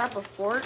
grab a fork?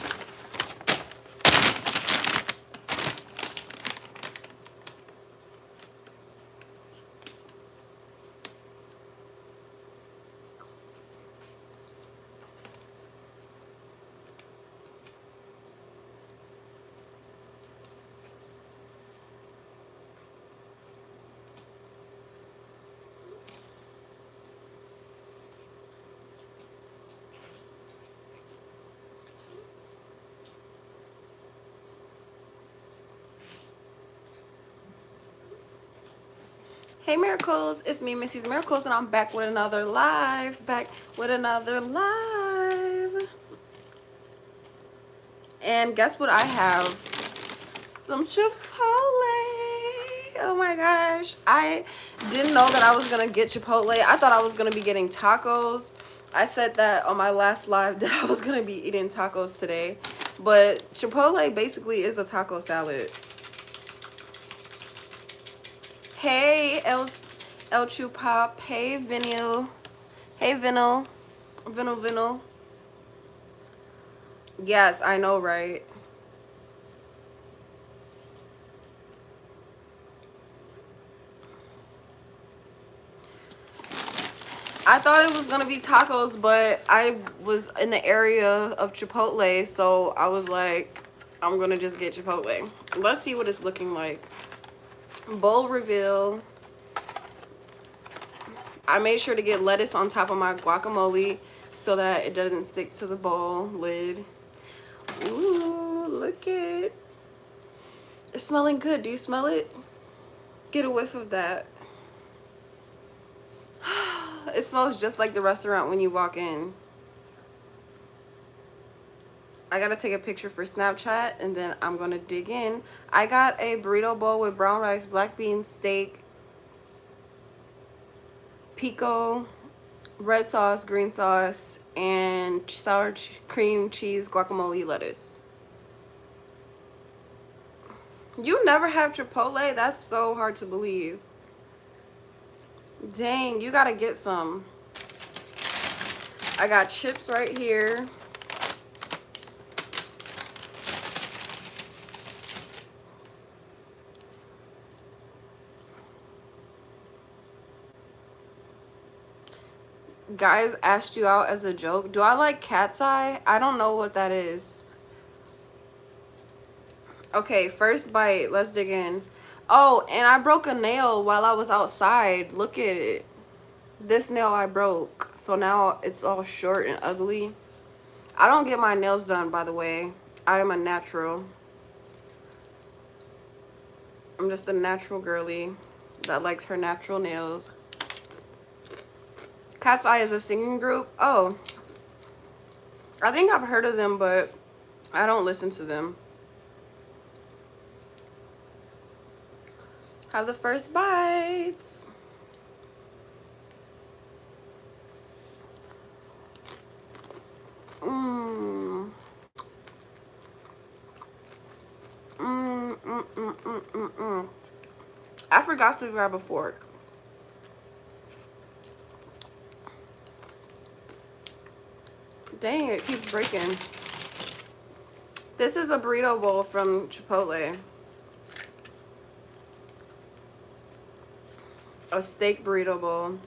Hey Miracles, it's me, Missy's Miracles, and I'm back with another live. And guess what I have? Some Chipotle. Oh my gosh. I didn't know that I was going to get Chipotle. I thought I was going to be getting tacos. I said that on my last live that I was going to be eating tacos today. But Chipotle basically is a taco salad. Hey, El Chupop. Hey, Vinyl. Hey, Vinyl. Vinyl. Yes, I know, right? I thought it was going to be tacos, but I was in the area of Chipotle, so I was like, I'm going to just get Chipotle. Let's see what it's looking like. Bowl reveal. I made sure to get lettuce on top of my guacamole so that it doesn't stick to the bowl lid. Ooh, look it. It's smelling good. Do you smell it? Get a whiff of that. It smells just like the restaurant when you walk in. I gotta take a picture for Snapchat and then I'm gonna dig in. I got a burrito bowl with brown rice, black beans, steak, pico, red sauce, green sauce, and sour cream cheese, guacamole, lettuce. You never have Chipotle? That's so hard to believe. Dang, you gotta get some. I got chips right here. Guys asked you out as a joke. Do I like cat's eye? I don't know what that is. Okay, first bite. Let's dig in. Oh, and I broke a nail while I was outside. Look at it. This nail I broke. So now it's all short and ugly. I don't get my nails done, by the way. I am a natural. I'm just a natural girly that likes her natural nails. Cat's Eye is a singing group. Oh, I think I've heard of them, but I don't listen to them. Have the first bites. Mmm. I forgot to grab a fork. Dang, it keeps breaking. This is a burrito bowl from Chipotle. A steak burrito bowl.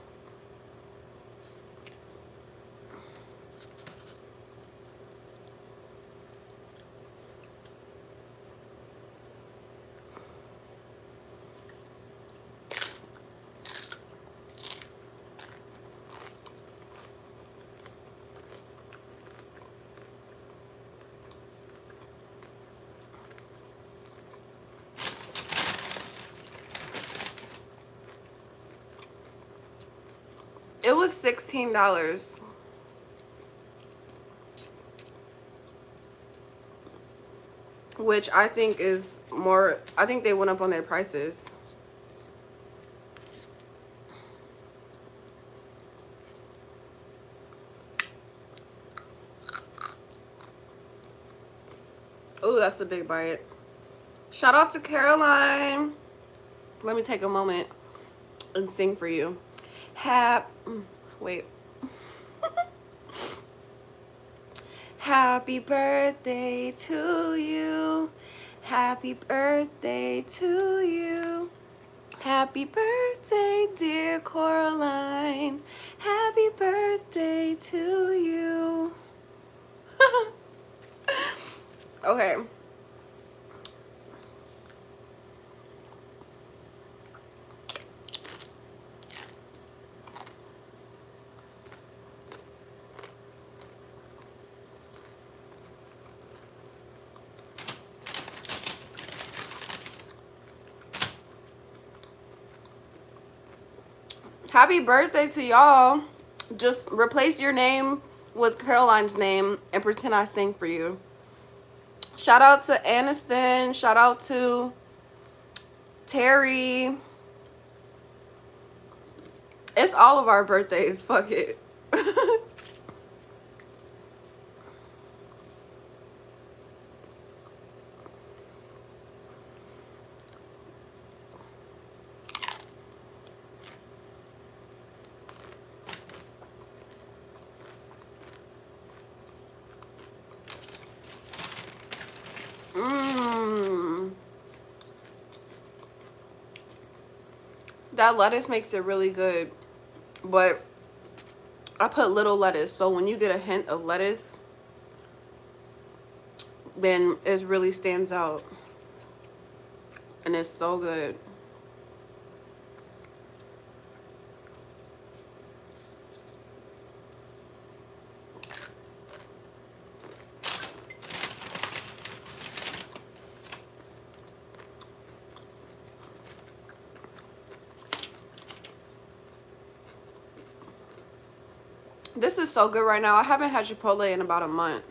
It was $16. Which I think is more, I think they went up on their prices. Oh, that's a big bite. Shout out to Caroline. Let me take a moment and sing for you. Happy birthday to you. Happy birthday to you. Happy birthday, dear Coraline. Happy birthday to you. Okay. Happy birthday to y'all. Just replace your name with Caroline's name and pretend I sing for you. Shout out to Aniston. Shout out to Terry. It's all of our birthdays. Fuck it. Mmm. That lettuce makes it really good. But I put little lettuce. So when you get a hint of lettuce, then it really stands out. And it's so good. This is so good right now. I haven't had Chipotle in about a month.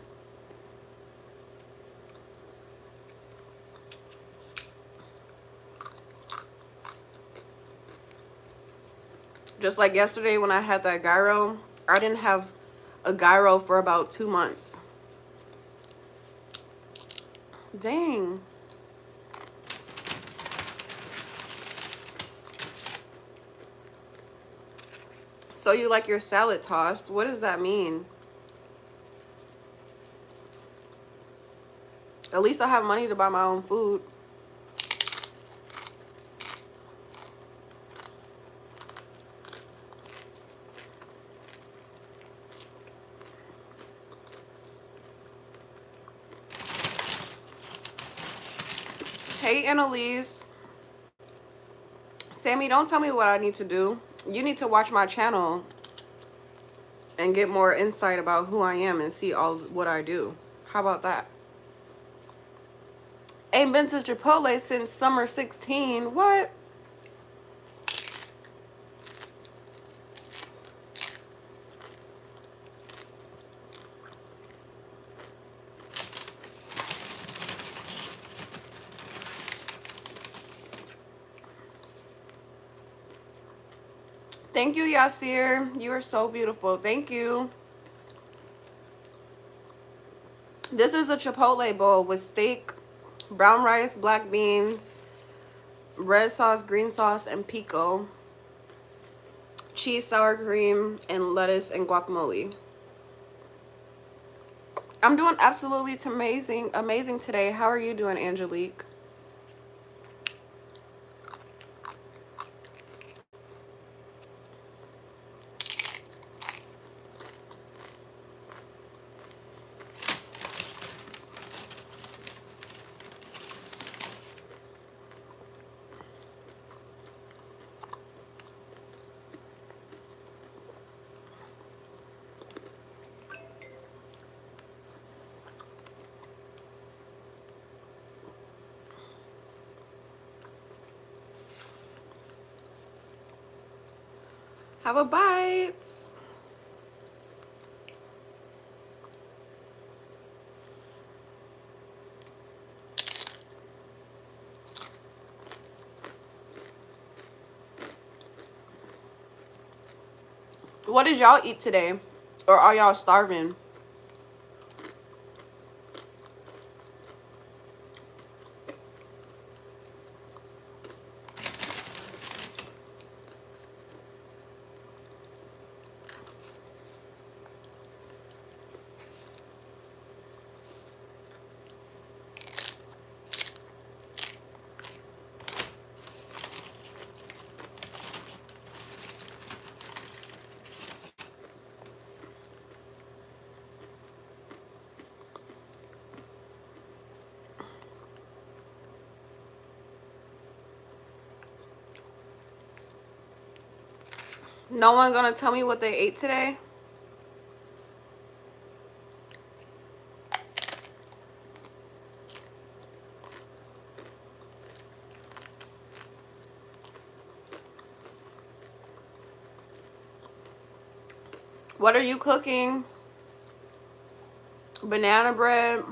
Just like yesterday when I had that gyro, I didn't have a gyro for about 2 months. Dang. So you like your salad tossed? What does that mean? At least I have money to buy my own food. Hey, Annalise. Sammy, don't tell me what I need to do. You need to watch my channel and get more insight about who I am and see all what I do. How about that? Ain't been to Chipotle since summer 16. What? Thank you, Yasir. You are so beautiful. Thank you. This is a Chipotle bowl with steak, brown rice, black beans, red sauce, green sauce, and pico, cheese, sour cream, and lettuce and guacamole. I'm doing absolutely amazing today. How are you doing, Angelique? Have a bite. What did y'all eat today? Or are y'all starving? No one gonna tell me what they ate today? What are you cooking? Banana bread,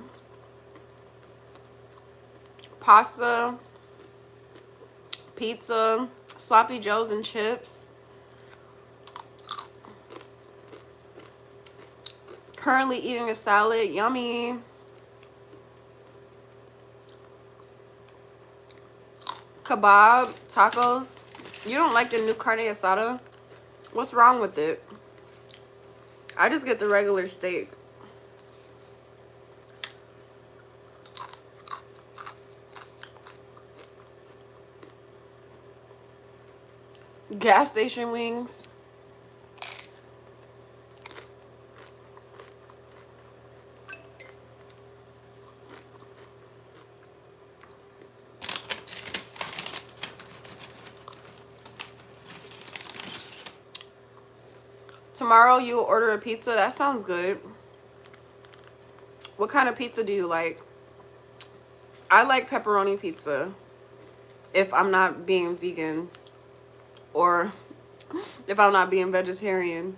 pasta, pizza, sloppy joes and chips. Currently eating a salad. Yummy. Kebab, tacos. You don't like the new carne asada? What's wrong with it? I just get the regular steak. Gas station wings. Tomorrow you will order a pizza. That sounds good. What kind of pizza do you like? I like pepperoni pizza if I'm not being vegan or if I'm not being vegetarian.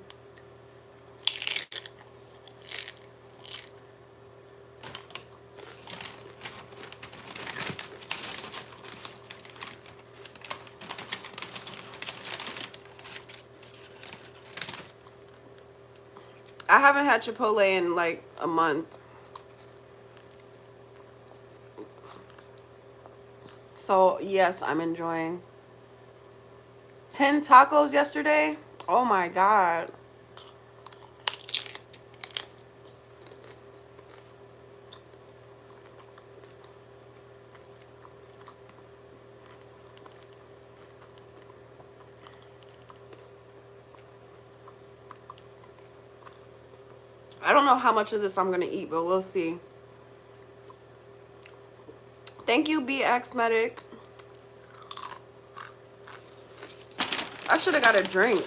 I haven't had Chipotle in like a month. So yes, I'm enjoying. 10 tacos yesterday? Oh my God. I don't know how much of this I'm gonna eat, but we'll see. Thank you, BX Medic. I should have got a drink.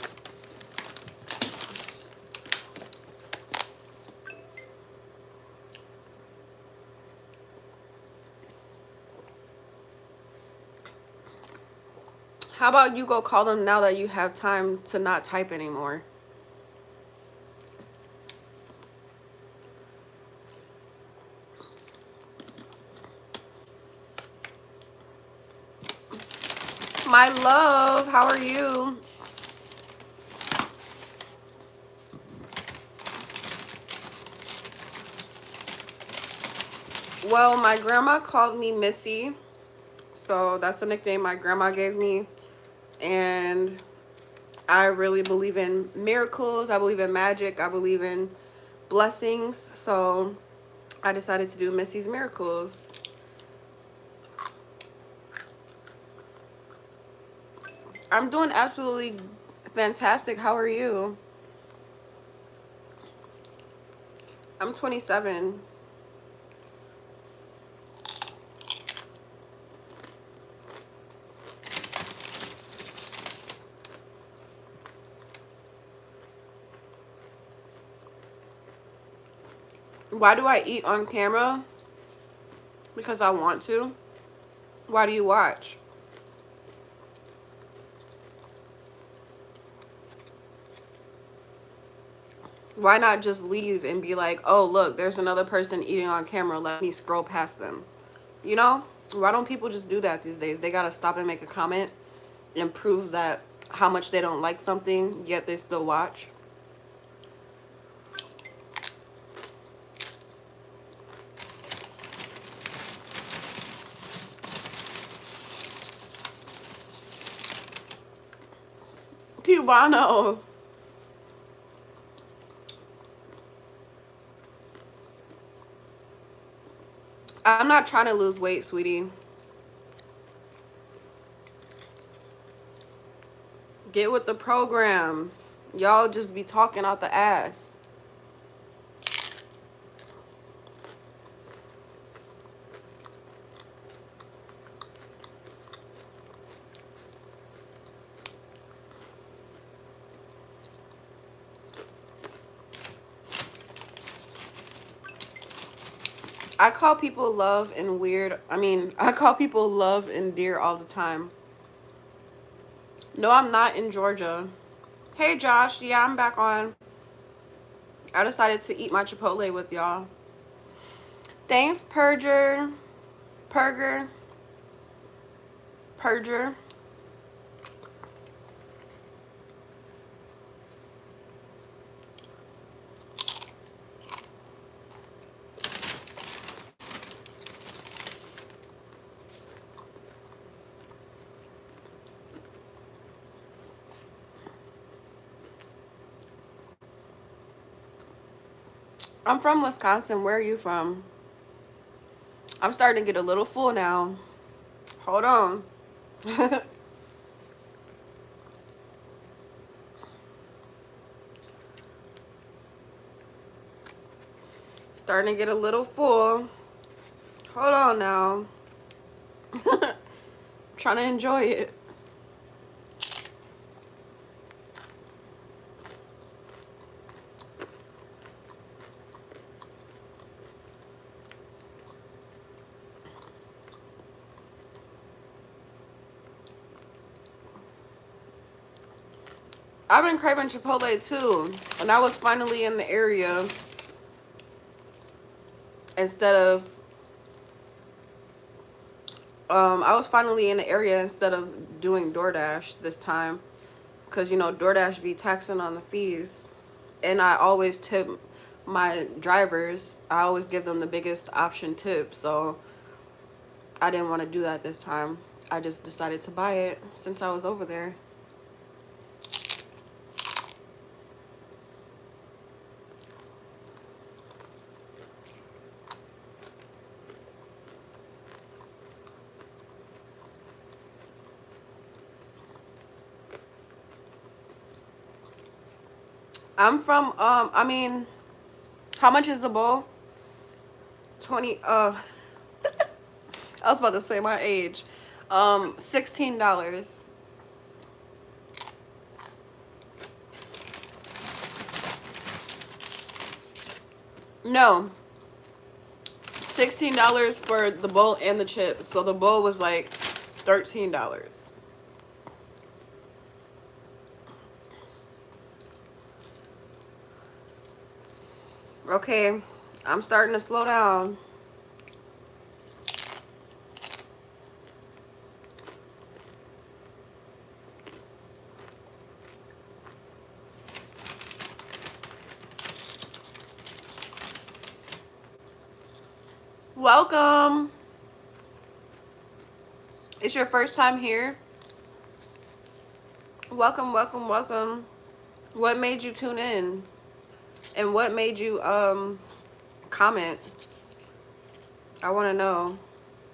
How about you go call them now that you have time to not type anymore? My love, how are you? Well, my grandma called me Missy. So that's the nickname my grandma gave me. And I really believe in miracles. I believe in magic. I believe in blessings. So I decided to do Missy's Miracles. I'm doing absolutely fantastic. How are you? I'm 27. Why do I eat on camera? Because I want to. Why do you watch? Why not just leave and be like, oh, look, there's another person eating on camera. Let me scroll past them. You know? Why don't people just do that these days? They got to stop and make a comment and prove that how much they don't like something, yet they still watch. Cubano. I'm not trying to lose weight, sweetie. Get with the program. Y'all just be talking out the ass. I call people love and weird. I mean, I call people love and dear all the time. No, I'm not in Georgia. Hey, Josh. Yeah, I'm back on. I decided to eat my Chipotle with y'all. Thanks, Purger. Purger. Purger. I'm from Wisconsin. Where are you from? I'm starting to get a little full now. Hold on. Starting to get a little full. Hold on now. Trying to enjoy it. I've been craving Chipotle too. And I was finally in the area instead of I was finally in the area instead of doing DoorDash this time. Because, you know, DoorDash be taxing on the fees. And I always tip my drivers. I always give them the biggest option tip. So I didn't want to do that this time. I just decided to buy it since I was over there. I'm from, I mean, how much is the bowl? 20, I was about to say my age. $16. No, $16 for the bowl and the chips. So the bowl was like $13. Okay, I'm starting to slow down. Welcome. It's your first time here? Welcome, welcome, welcome. What made you tune in? And what made you comment? I want to know.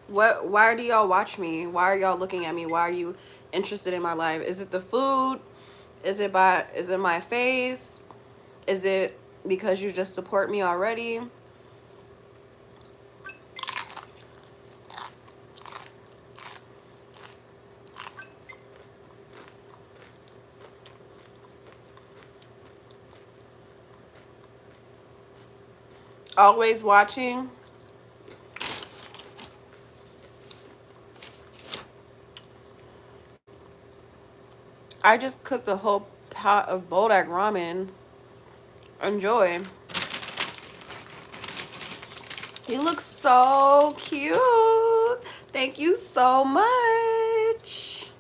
Why do y'all watch me? Why are y'all looking at me? Why are you interested in my life? Is it the food? Is it my face? Is it because you just support me already? Always watching? I just cooked a whole pot of Bodak ramen. Enjoy. You look so cute. Thank you so much.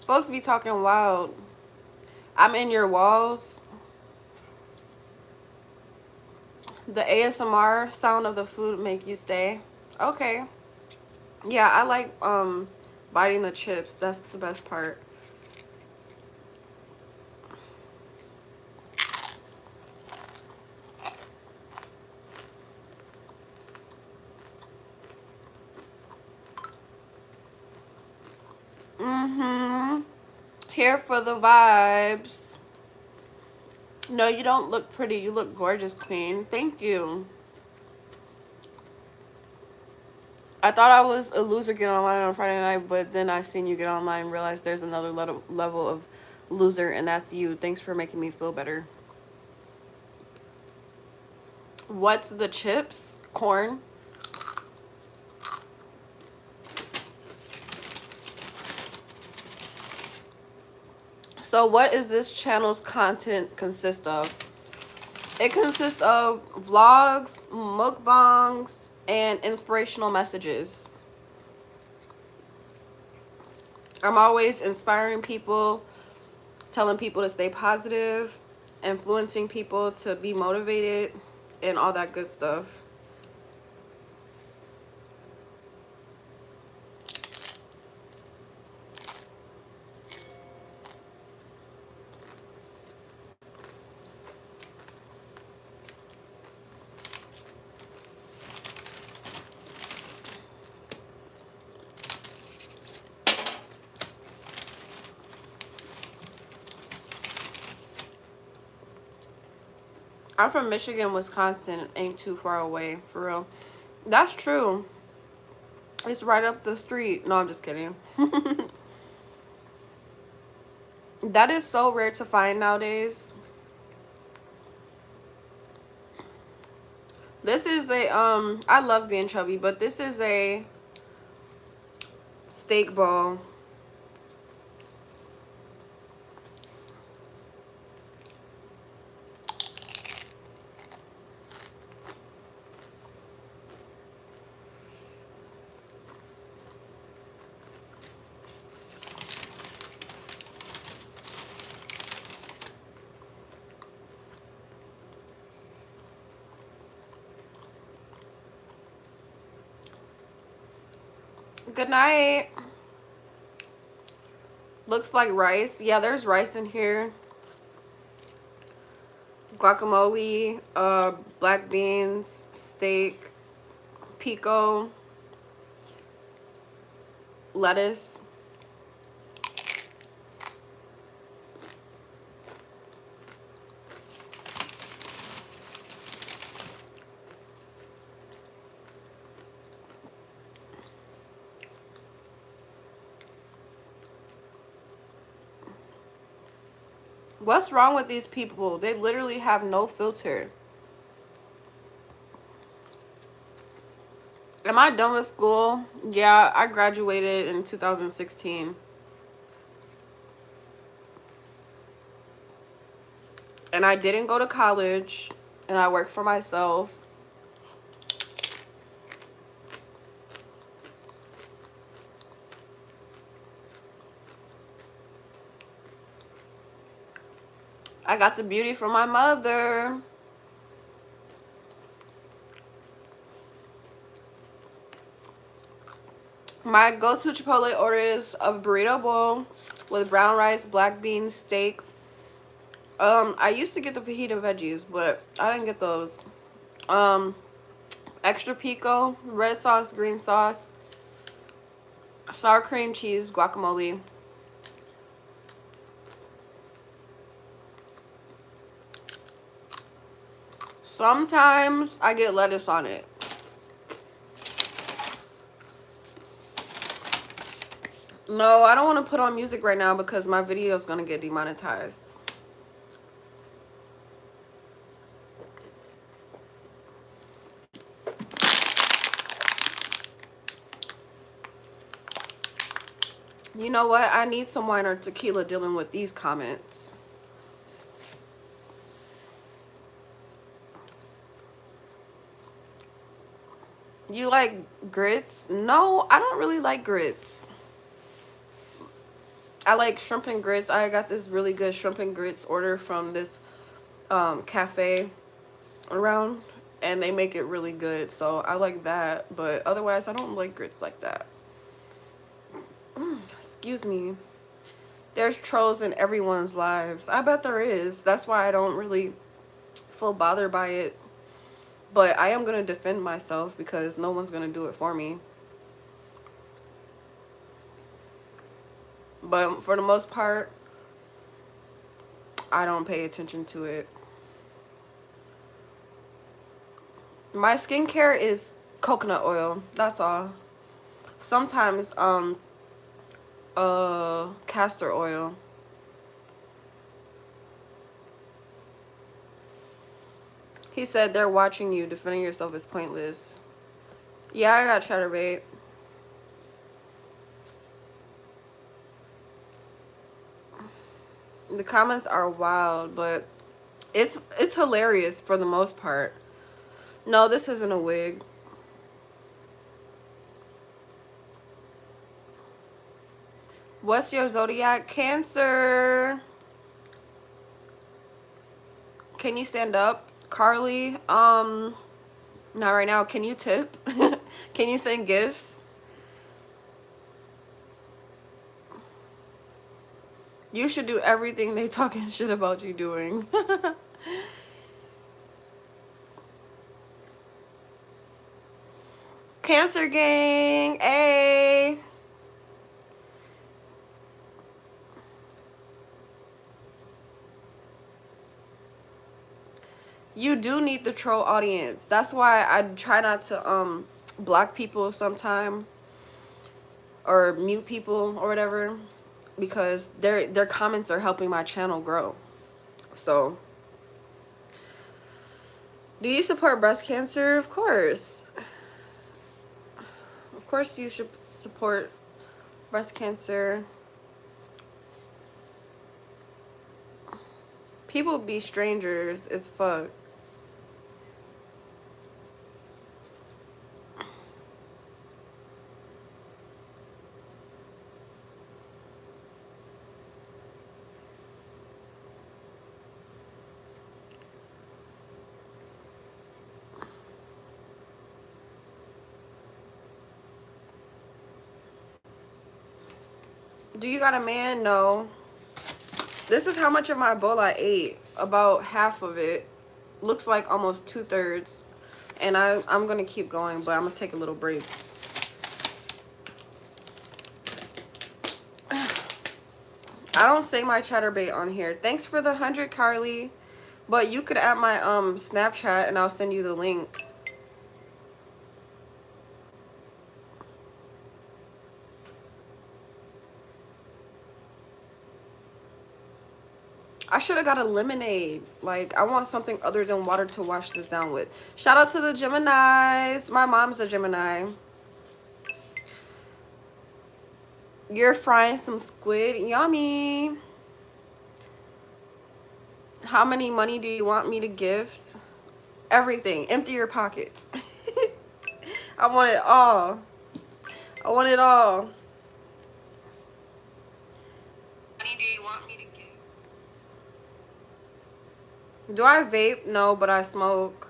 Folks be talking wild. I'm in your walls. The ASMR sound of the food make you stay. Okay. Yeah, I like biting the chips. That's the best part. Here for the vibes. No, you don't look pretty. You look gorgeous, queen. Thank you. I thought I was a loser get online on Friday night, but then I seen you get online and realized there's another level of loser, and that's you. Thanks for making me feel better. What's the chips? corn. So what is this channel's content consist of? It consists of vlogs, mukbangs, and inspirational messages. I'm always inspiring people, telling people to stay positive, influencing people to be motivated, and all that good stuff. I'm from Michigan, Wisconsin. Ain't too far away, for real. That's true. It's right up the street. No, I'm just kidding. That is so rare to find nowadays. This is a, I love being chubby, but this is a steak bowl. Good night. Looks like rice. Yeah, there's rice in here. Guacamole, black beans, steak, pico, lettuce. What's wrong with these people? They literally have no filter. Am I done with school? Yeah, I graduated in 2016. And I didn't go to college. And I work for myself. I got the beauty from my mother. My go-to Chipotle order is a burrito bowl with brown rice, black beans, steak. I used to get the fajita veggies, but I didn't get those. Extra pico, red sauce, green sauce, sour cream cheese, guacamole. Sometimes I get lettuce on it. No, I don't want to put on music right now because my video is going to get demonetized. You know what? I need some wine or tequila dealing with these comments. You like grits? No, I don't really like grits. I like shrimp and grits. I got this really good shrimp and grits order from this cafe around, and they make it really good, so I like that. But otherwise, I don't like grits like that. Excuse me. There's trolls in everyone's lives. I bet there is. That's why I don't really feel bothered by it. But I am going to defend myself because no one's going to do it for me. But for the most part, I don't pay attention to it. My skincare is coconut oil. That's all. Sometimes castor oil. He said they're watching you. Defending yourself is pointless. Yeah, I got chatterbait. The comments are wild, but it's hilarious for the most part. No, this isn't a wig. What's your zodiac? Cancer. Can you stand up? Carly, not right now. Can you tip? Can you send gifts? You should do everything they talking shit about you doing. Cancer gang, hey. You do need the troll audience. That's why I try not to block people sometime or mute people or whatever, because their comments are helping my channel grow. So, do you support breast cancer? Of course. Of course you should support breast cancer. People be strangers as fuck. Do you got a man? No. This is how much of my bowl I ate. About half of it. Looks like almost 2/3. And I'm going to keep going, but I'm going to take a little break. I don't say my chatterbait on here. Thanks for the 100, Carly. But you could add my Snapchat and I'll send you the link. I should have got a lemonade. Like, I want something other than water to wash this down with. Shout out to the Geminis. My mom's a Gemini. You're frying some squid. Yummy. How many money do you want me to gift? Everything. Empty your pockets. I want it all. I want it all. Money do you want me to give? Do I vape? No, but I smoke.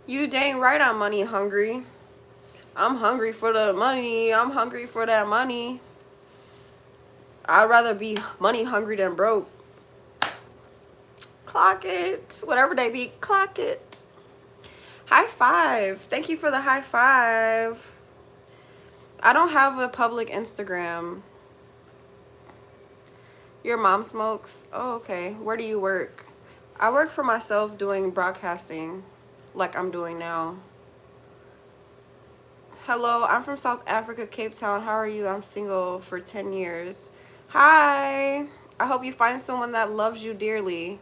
You dang right I'm money hungry. I'm hungry for the money. I'm hungry for that money. I'd rather be money hungry than broke. Clock it. Whatever they be, clock it. High five. Thank you for the high five. I don't have a public Instagram. Your mom smokes? Oh, okay. Where do you work? I work for myself doing broadcasting like I'm doing now. Hello, I'm from South Africa, Cape Town. How are you? I'm single for 10 years. Hi. I hope you find someone that loves you dearly.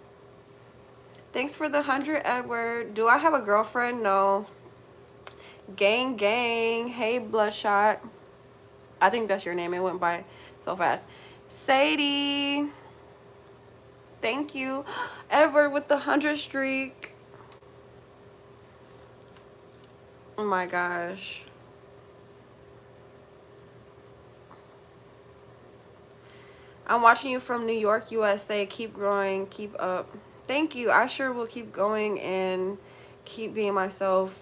Thanks for the 100, Edward. Do I have a girlfriend? No. Gang, gang. Hey, Bloodshot. I think that's your name. It went by so fast. Sadie. Thank you. Edward with the 100 streak. Oh my gosh. I'm watching you from New York, USA. Keep growing. Keep up. Thank you. I sure will keep going and keep being myself.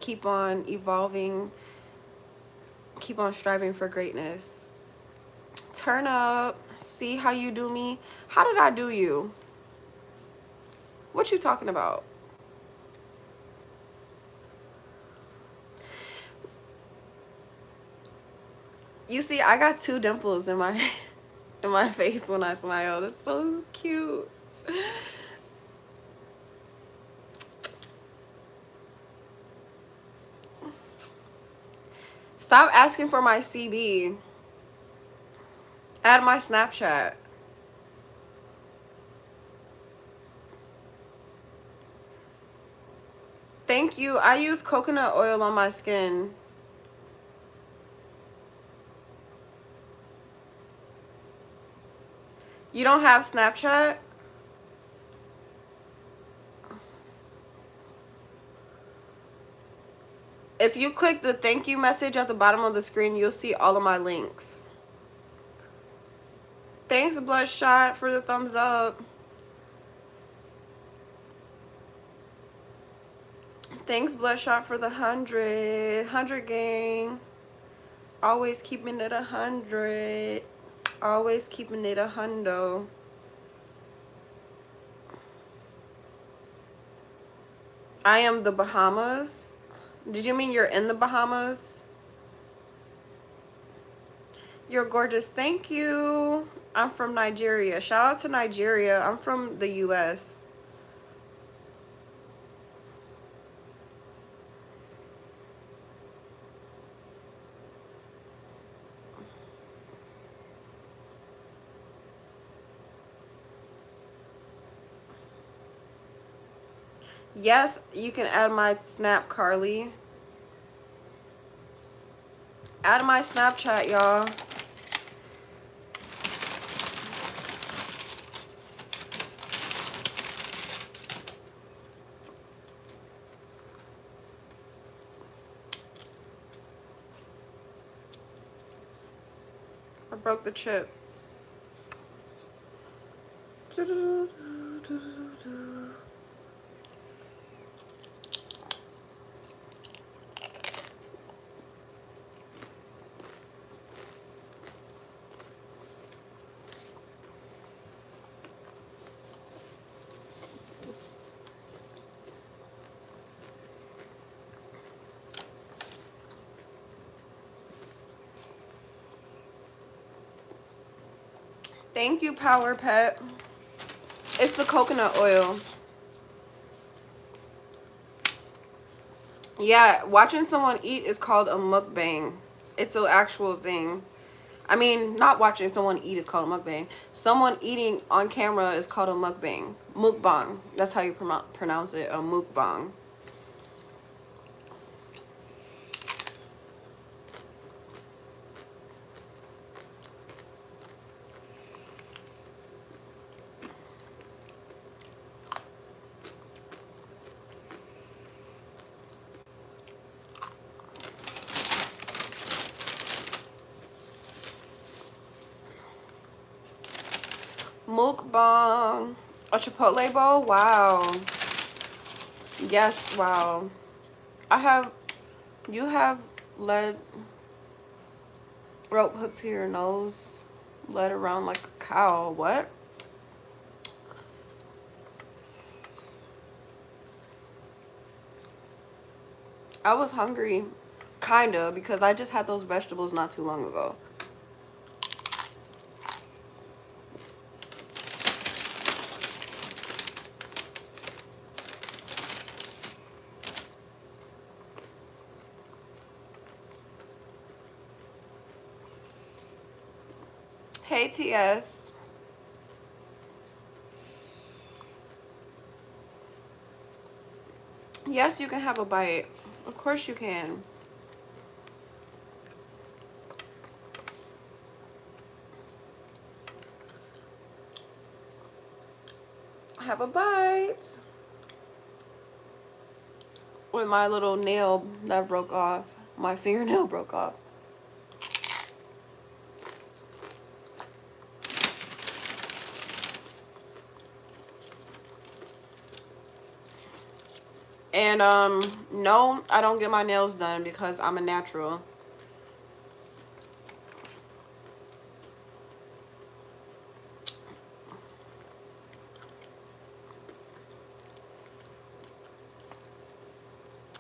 Keep on evolving. Keep on striving for greatness. Turn up. See how you do me. How did I do you? What you talking about? You see, I got 2 dimples in my face when I smile. That's so cute. Stop asking for my CB. Add my Snapchat. Thank you. I use coconut oil on my skin. You don't have Snapchat? If you click the thank you message at the bottom of the screen, you'll see all of my links. Thanks, Bloodshot, for the thumbs up. Thanks, Bloodshot, for the 100 gang. Always keeping it 100. Always keeping it 100. I am the Bahamas. Did you mean you're in the Bahamas? You're gorgeous. Thank you. I'm from Nigeria. Shout out to Nigeria. I'm from the US. Yes, you can add my Snap, Carly. Add my Snapchat, y'all. I broke the chip. Thank you, Power Pet. It's the coconut oil. Yeah, watching someone eat is called a mukbang. It's an actual thing. I mean, not watching someone eat is called a mukbang. Someone eating on camera is called a mukbang. Mukbang. That's how you pronounce it, a mukbang. Mukbang. A Chipotle bowl? Wow. Yes, wow. You have lead rope hooked to your nose, led around like a cow. What? I was hungry, kinda, because I just had those vegetables not too long ago. Hey, TS. Yes, you can have a bite. Of course you can. Have a bite. With my little nail that broke off. My fingernail broke off. And no, I don't get my nails done because I'm a natural.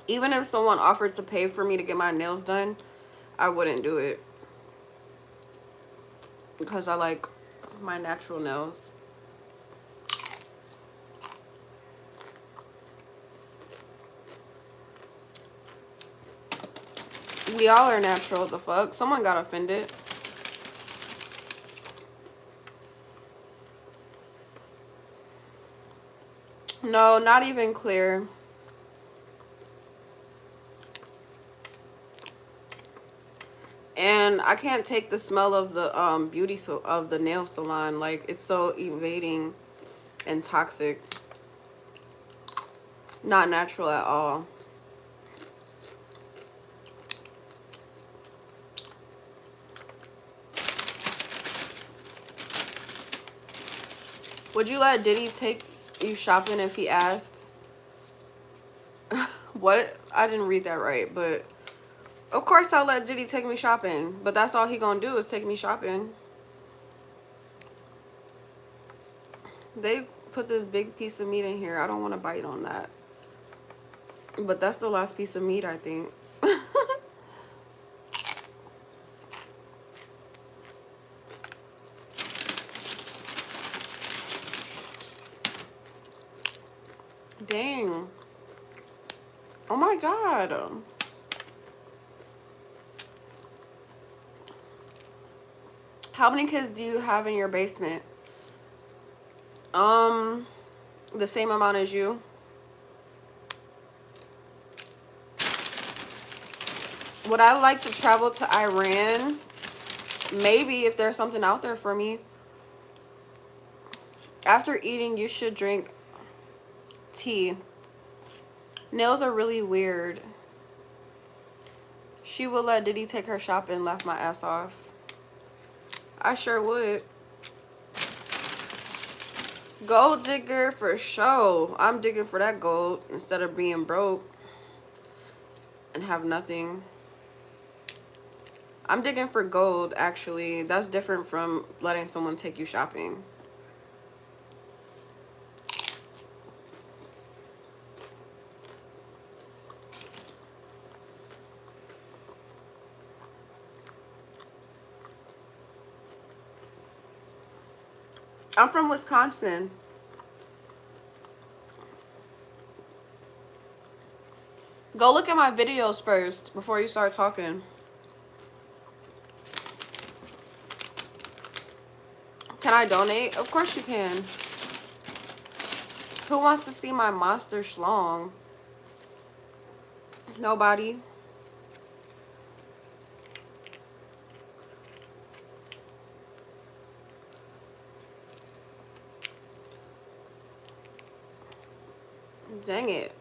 Even if someone offered to pay for me to get my nails done, I wouldn't do it. Because I like my natural nails. We all are natural. What the fuck? Someone got offended. No, not even clear. And I can't take the smell of the of the nail salon. Like, it's so evading and toxic. Not natural at all. Would you let Diddy take you shopping if he asked? What? I didn't read that right, but of course I'll let Diddy take me shopping. But that's all he gonna do is take me shopping. They put this big piece of meat in here. I don't want to bite on that. But that's the last piece of meat, I think. Dang. Oh my God. How many kids do you have in your basement? The same amount as you. Would I like to travel to Iran? Maybe, if there's something out there for me. After eating, you should drink tea. Nails are really weird. She would let Diddy take her shopping and laugh my ass off. I sure would. Gold digger for sure. I'm digging for that gold instead of being broke and have nothing. I'm digging for gold, actually. That's different from letting someone take you shopping. I'm from Wisconsin. Go look at my videos first before you start talking. Can I donate? Of course you can. Who wants to see my monster schlong? Nobody. Dang it.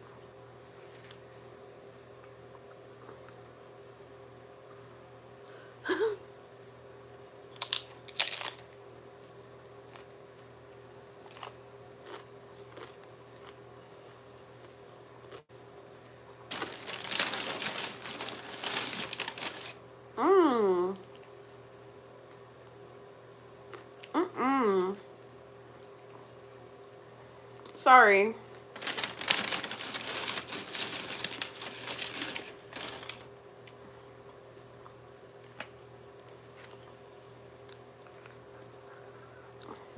Sorry.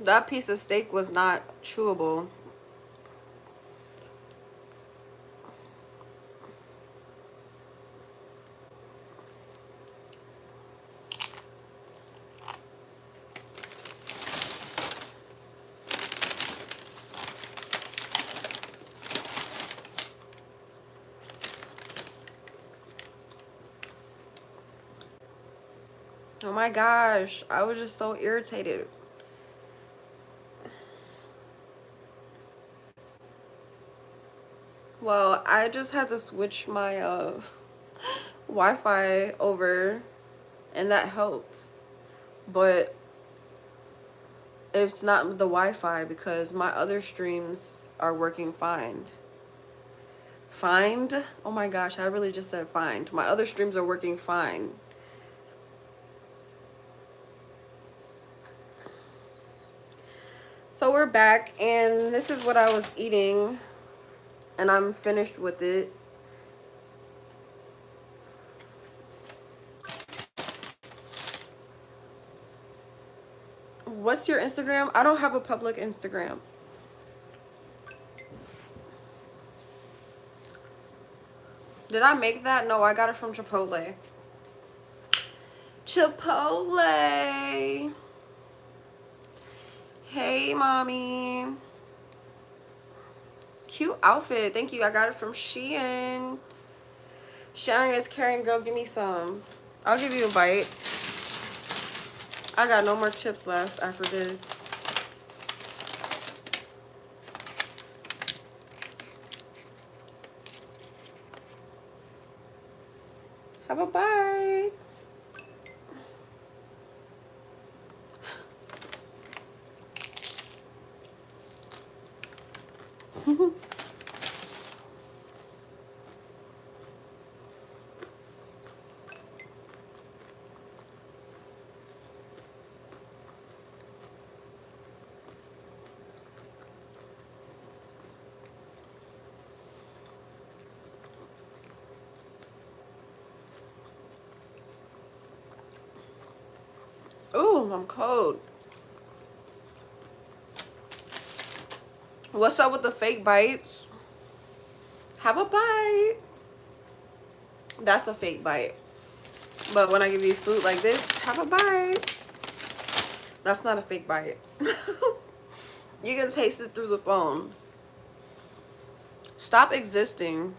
That piece of steak was not chewable. Oh my gosh, I was just so irritated. Well, I just had to switch my Wi-Fi over, and that helped. But it's not the Wi-Fi because my other streams are working fine. Find? Oh my gosh, I really just said find. My other streams are working fine. So we're back, and this is what I was eating, and I'm finished with it. What's your Instagram? I don't have a public Instagram. Did I make that? No, I got it from Chipotle. Chipotle. Hey, mommy. Cute outfit. Thank you. I got it from Shein. Sharing is caring, girl. Give me some. I'll give you a bite. I got no more chips left after this. Have a bite. Ooh, I'm cold. What's up with the fake bites? Have a bite. That's a fake bite. But when I give you food like this, have a bite. That's not a fake bite. You can taste it through the phone. Stop existing.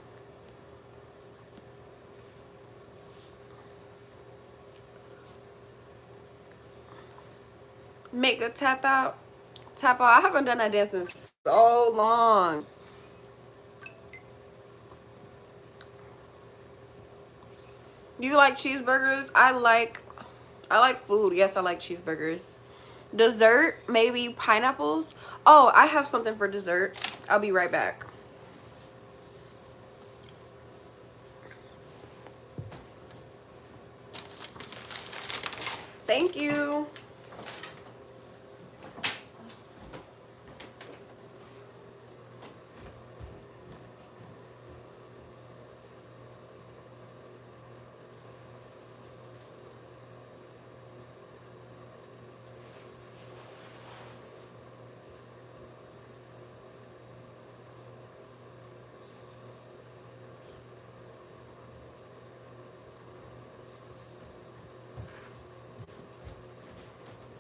Make a tap out. Tap out. I haven't done that dance in so long. Do you like cheeseburgers? I like food. Yes, I like cheeseburgers. Dessert, maybe pineapples. Oh, I have something for dessert. I'll be right back. Thank you.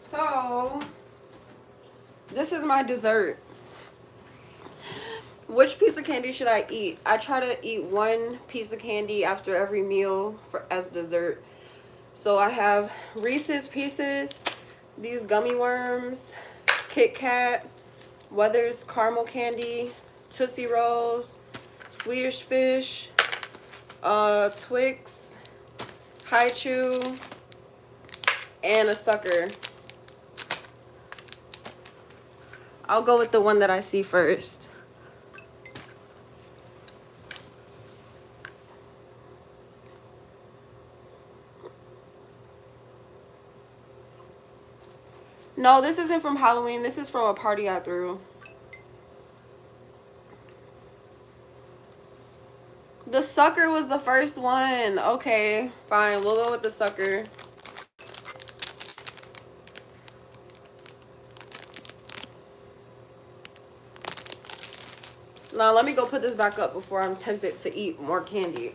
So, this is my dessert. Which piece of candy should I eat? I try to eat one piece of candy after every meal as dessert. So I have Reese's Pieces, these gummy worms, Kit Kat, Weathers caramel candy, Tootsie Rolls, Swedish Fish, Twix, Hi Chew, and a sucker. I'll go with the one that I see first. No, this isn't from Halloween. This is from a party I threw. The sucker was the first one. Okay, fine. We'll go with the sucker. Now, let me go put this back up before I'm tempted to eat more candy.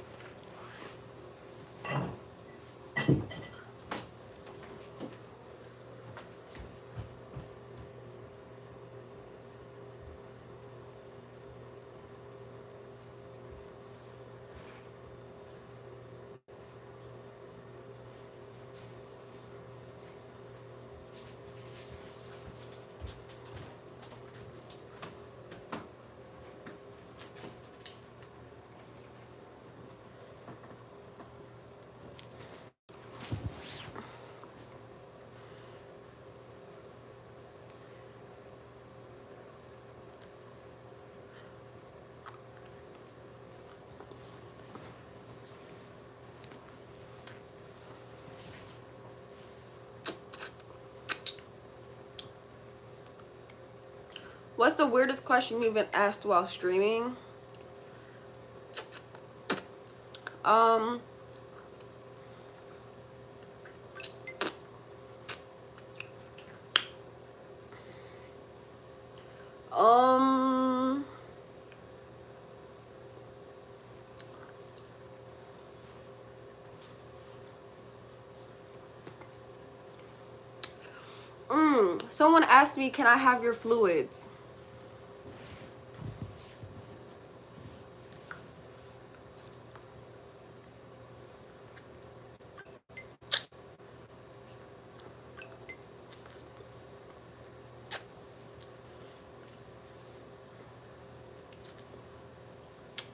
What's the weirdest question you've been asked while streaming? Um, Someone asked me, can I have your fluids?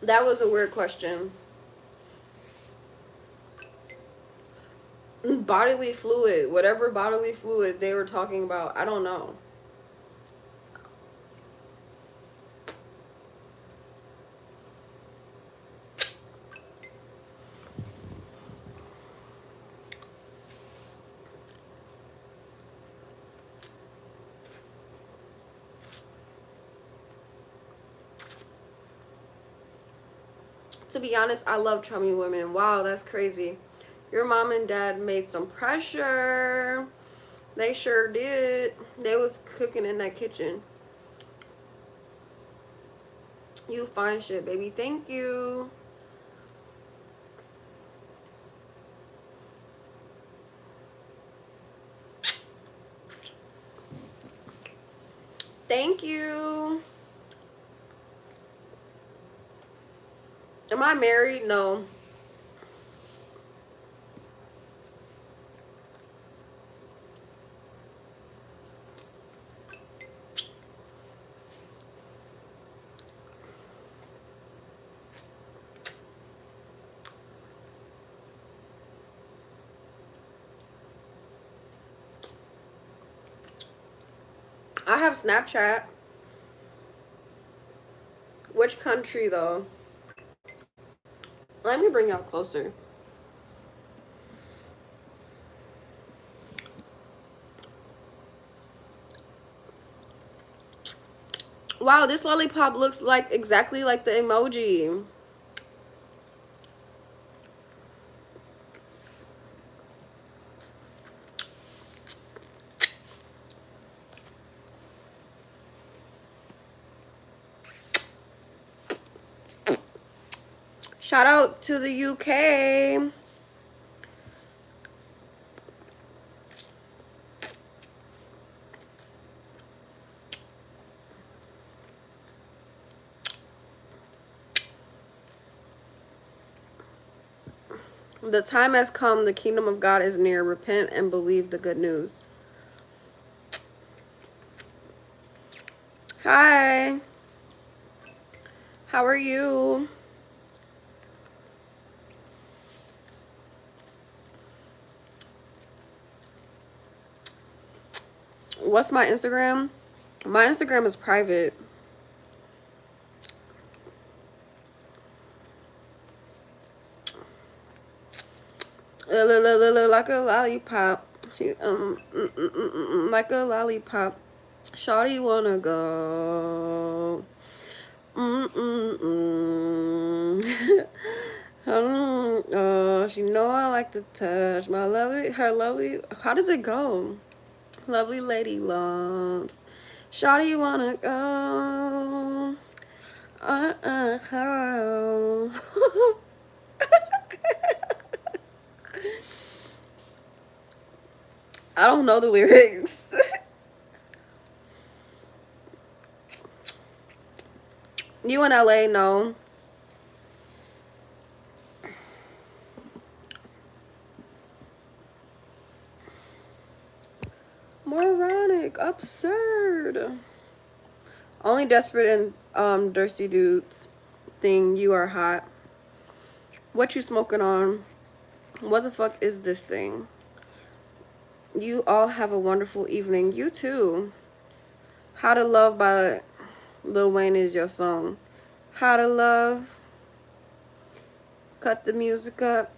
That was a weird question. Bodily fluid, whatever bodily fluid they were talking about, I don't know. To be honest, I love chummy women. Wow, that's crazy. Your mom and dad made some pressure. They sure did. They was cooking in that kitchen. You fine shit, baby. Thank you. Thank you. Am I married? No. I have Snapchat. Which country though? Let me bring y'all closer. Wow, this lollipop looks like exactly like the emoji. Shout out to the UK. The time has come. The kingdom of God is near. Repent and believe the good news. Hi. How are you? What's my Instagram? My Instagram is private. Like a lollipop. She like a lollipop. Shawty wanna go. She know I like to touch my lovely, her lovely. How does it go? Lovely lady lumps. Shawty wanna go. I don't know the lyrics. You in LA? No. Moronic, absurd. Only desperate and thirsty dudes thing. You are hot. What you smoking on? What the fuck is this thing? You all have a wonderful evening. You too. How to Love by Lil Wayne is your song. How to Love. Cut the music up.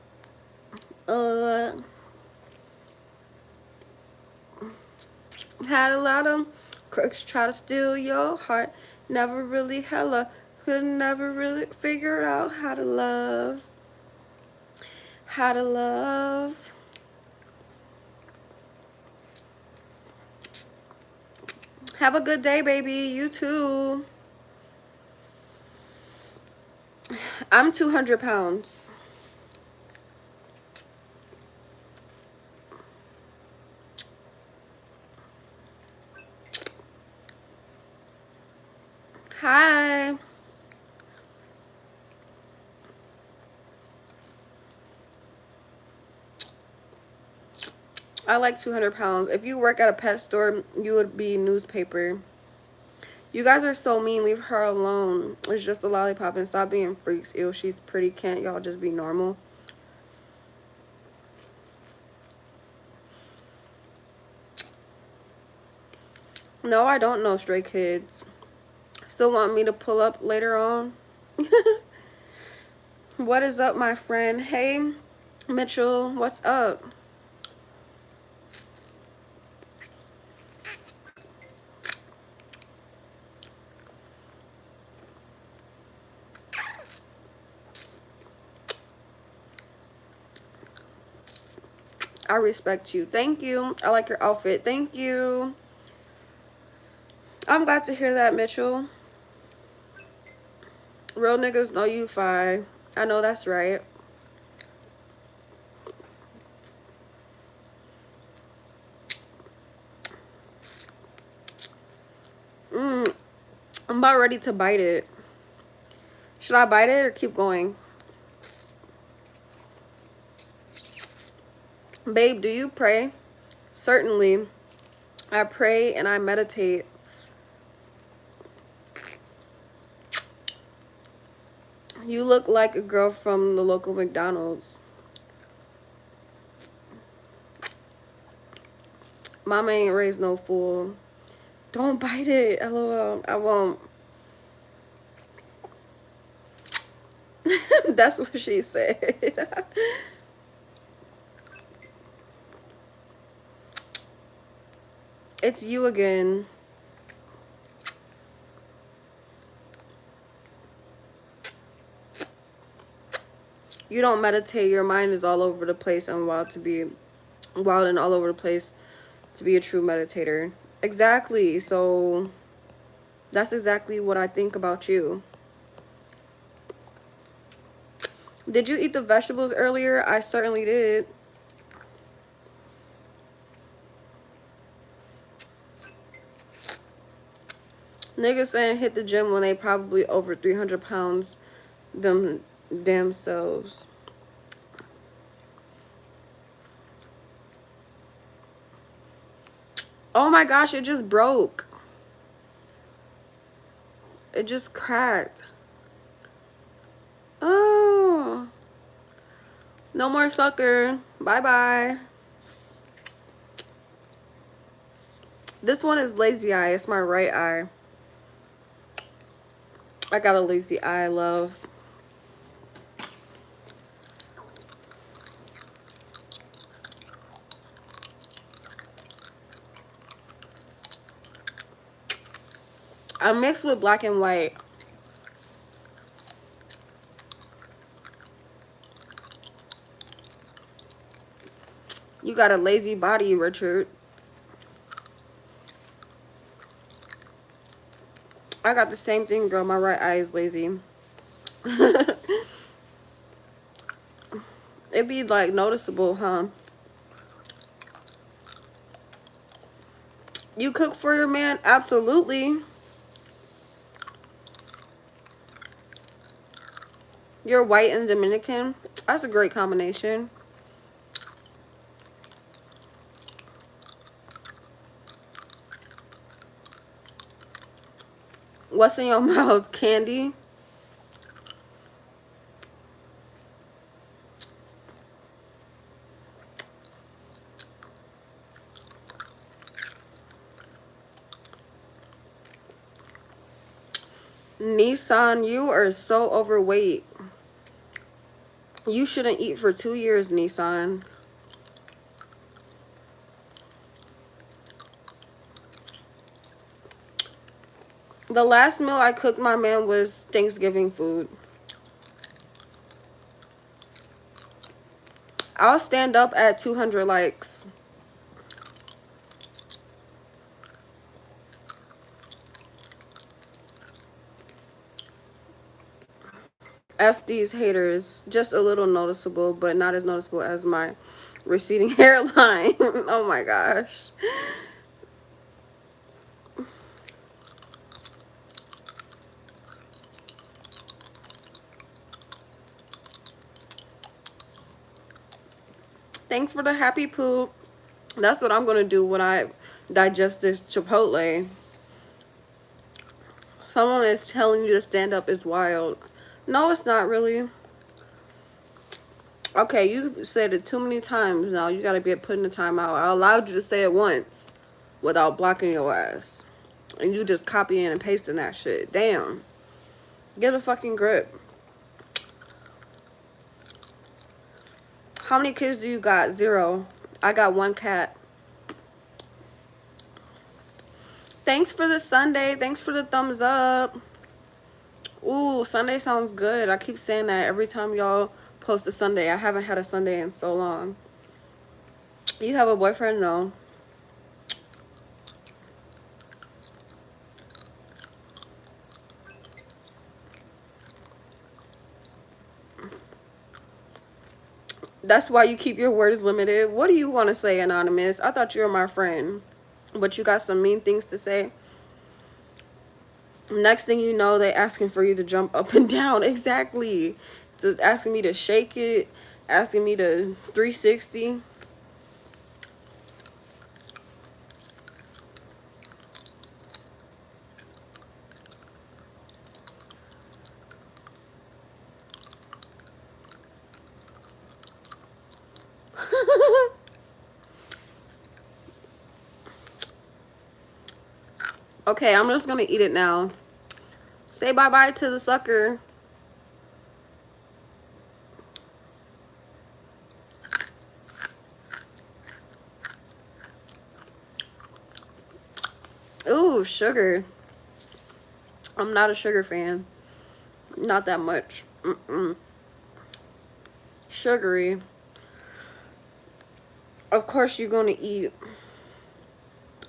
Had a lot of crooks try to steal your heart. Never really could never really figure out how to love. How to love. Have a good day, baby. You too. I'm 200 pounds. Hi. I like 200 pounds. If you work at a pet store, you would be newspaper. You guys are so mean. Leave her alone. It's just a lollipop and stop being freaks. Ew, she's pretty. Can't y'all just be normal? No, I don't know Stray Kids. Still want me to pull up later on? What is up, my friend? Hey, Mitchell. What's up? I respect you. Thank you. I like your outfit. Thank you. I'm glad to hear that, Mitchell. Real niggas know you fine. I know that's right. I'm about ready to bite it. Should I bite it or keep going? Babe, do you pray? Certainly. I pray and I meditate. You look like a girl from the local McDonald's. Mama ain't raised no fool. Don't bite it. LOL. I won't. That's what she said. It's you again. You don't meditate. Your mind is all over the place and wild and all over the place to be a true meditator. Exactly. So that's exactly what I think about you. Did you eat the vegetables earlier? I certainly did. Niggas saying hit the gym when they probably over 300 pounds them damn selves. Oh my gosh, it just broke. It just cracked. Oh. No more sucker. Bye-bye. This one is lazy eye. It's my right eye. I got a lazy eye, love. I mixed with black and white. You got a lazy body, Richard. I got the same thing, girl. My right eye is lazy. It'd be like noticeable, huh? You cook for your man? Absolutely. You're white and Dominican? That's a great combination. What's in your mouth? Candy? Nissan, you are so overweight. You shouldn't eat for 2 years, Nissan. The last meal I cooked my man was Thanksgiving food. I'll stand up at 200 likes. F these haters. Just a little noticeable, but not as noticeable as my receding hairline. Oh my gosh. Thanks for the happy poop. That's what I'm gonna do when I digest this Chipotle. Someone is telling you to stand up is wild. No, it's not really. Okay, you said it too many times now. You gotta be putting the time out. I allowed you to say it once without blocking your ass. And you just copying and pasting that shit. Damn. Get a fucking grip. How many kids do you got? 0. I got 1 cat. Thanks for the Sunday. Thanks for the thumbs up. Ooh, Sunday sounds good. I keep saying that every time y'all post a Sunday. I haven't had a Sunday in so long. You have a boyfriend? No. That's why you keep your words limited. What do you want to say, Anonymous? I thought you were my friend. But you got some mean things to say. Next thing you know, they asking for you to jump up and down. Exactly. To asking me to shake it. Asking me to 360. Okay, I'm just gonna eat it now. Say bye-bye to the sucker. Ooh, sugar. I'm not a sugar fan. Not that much. Sugary. Of course you're gonna eat.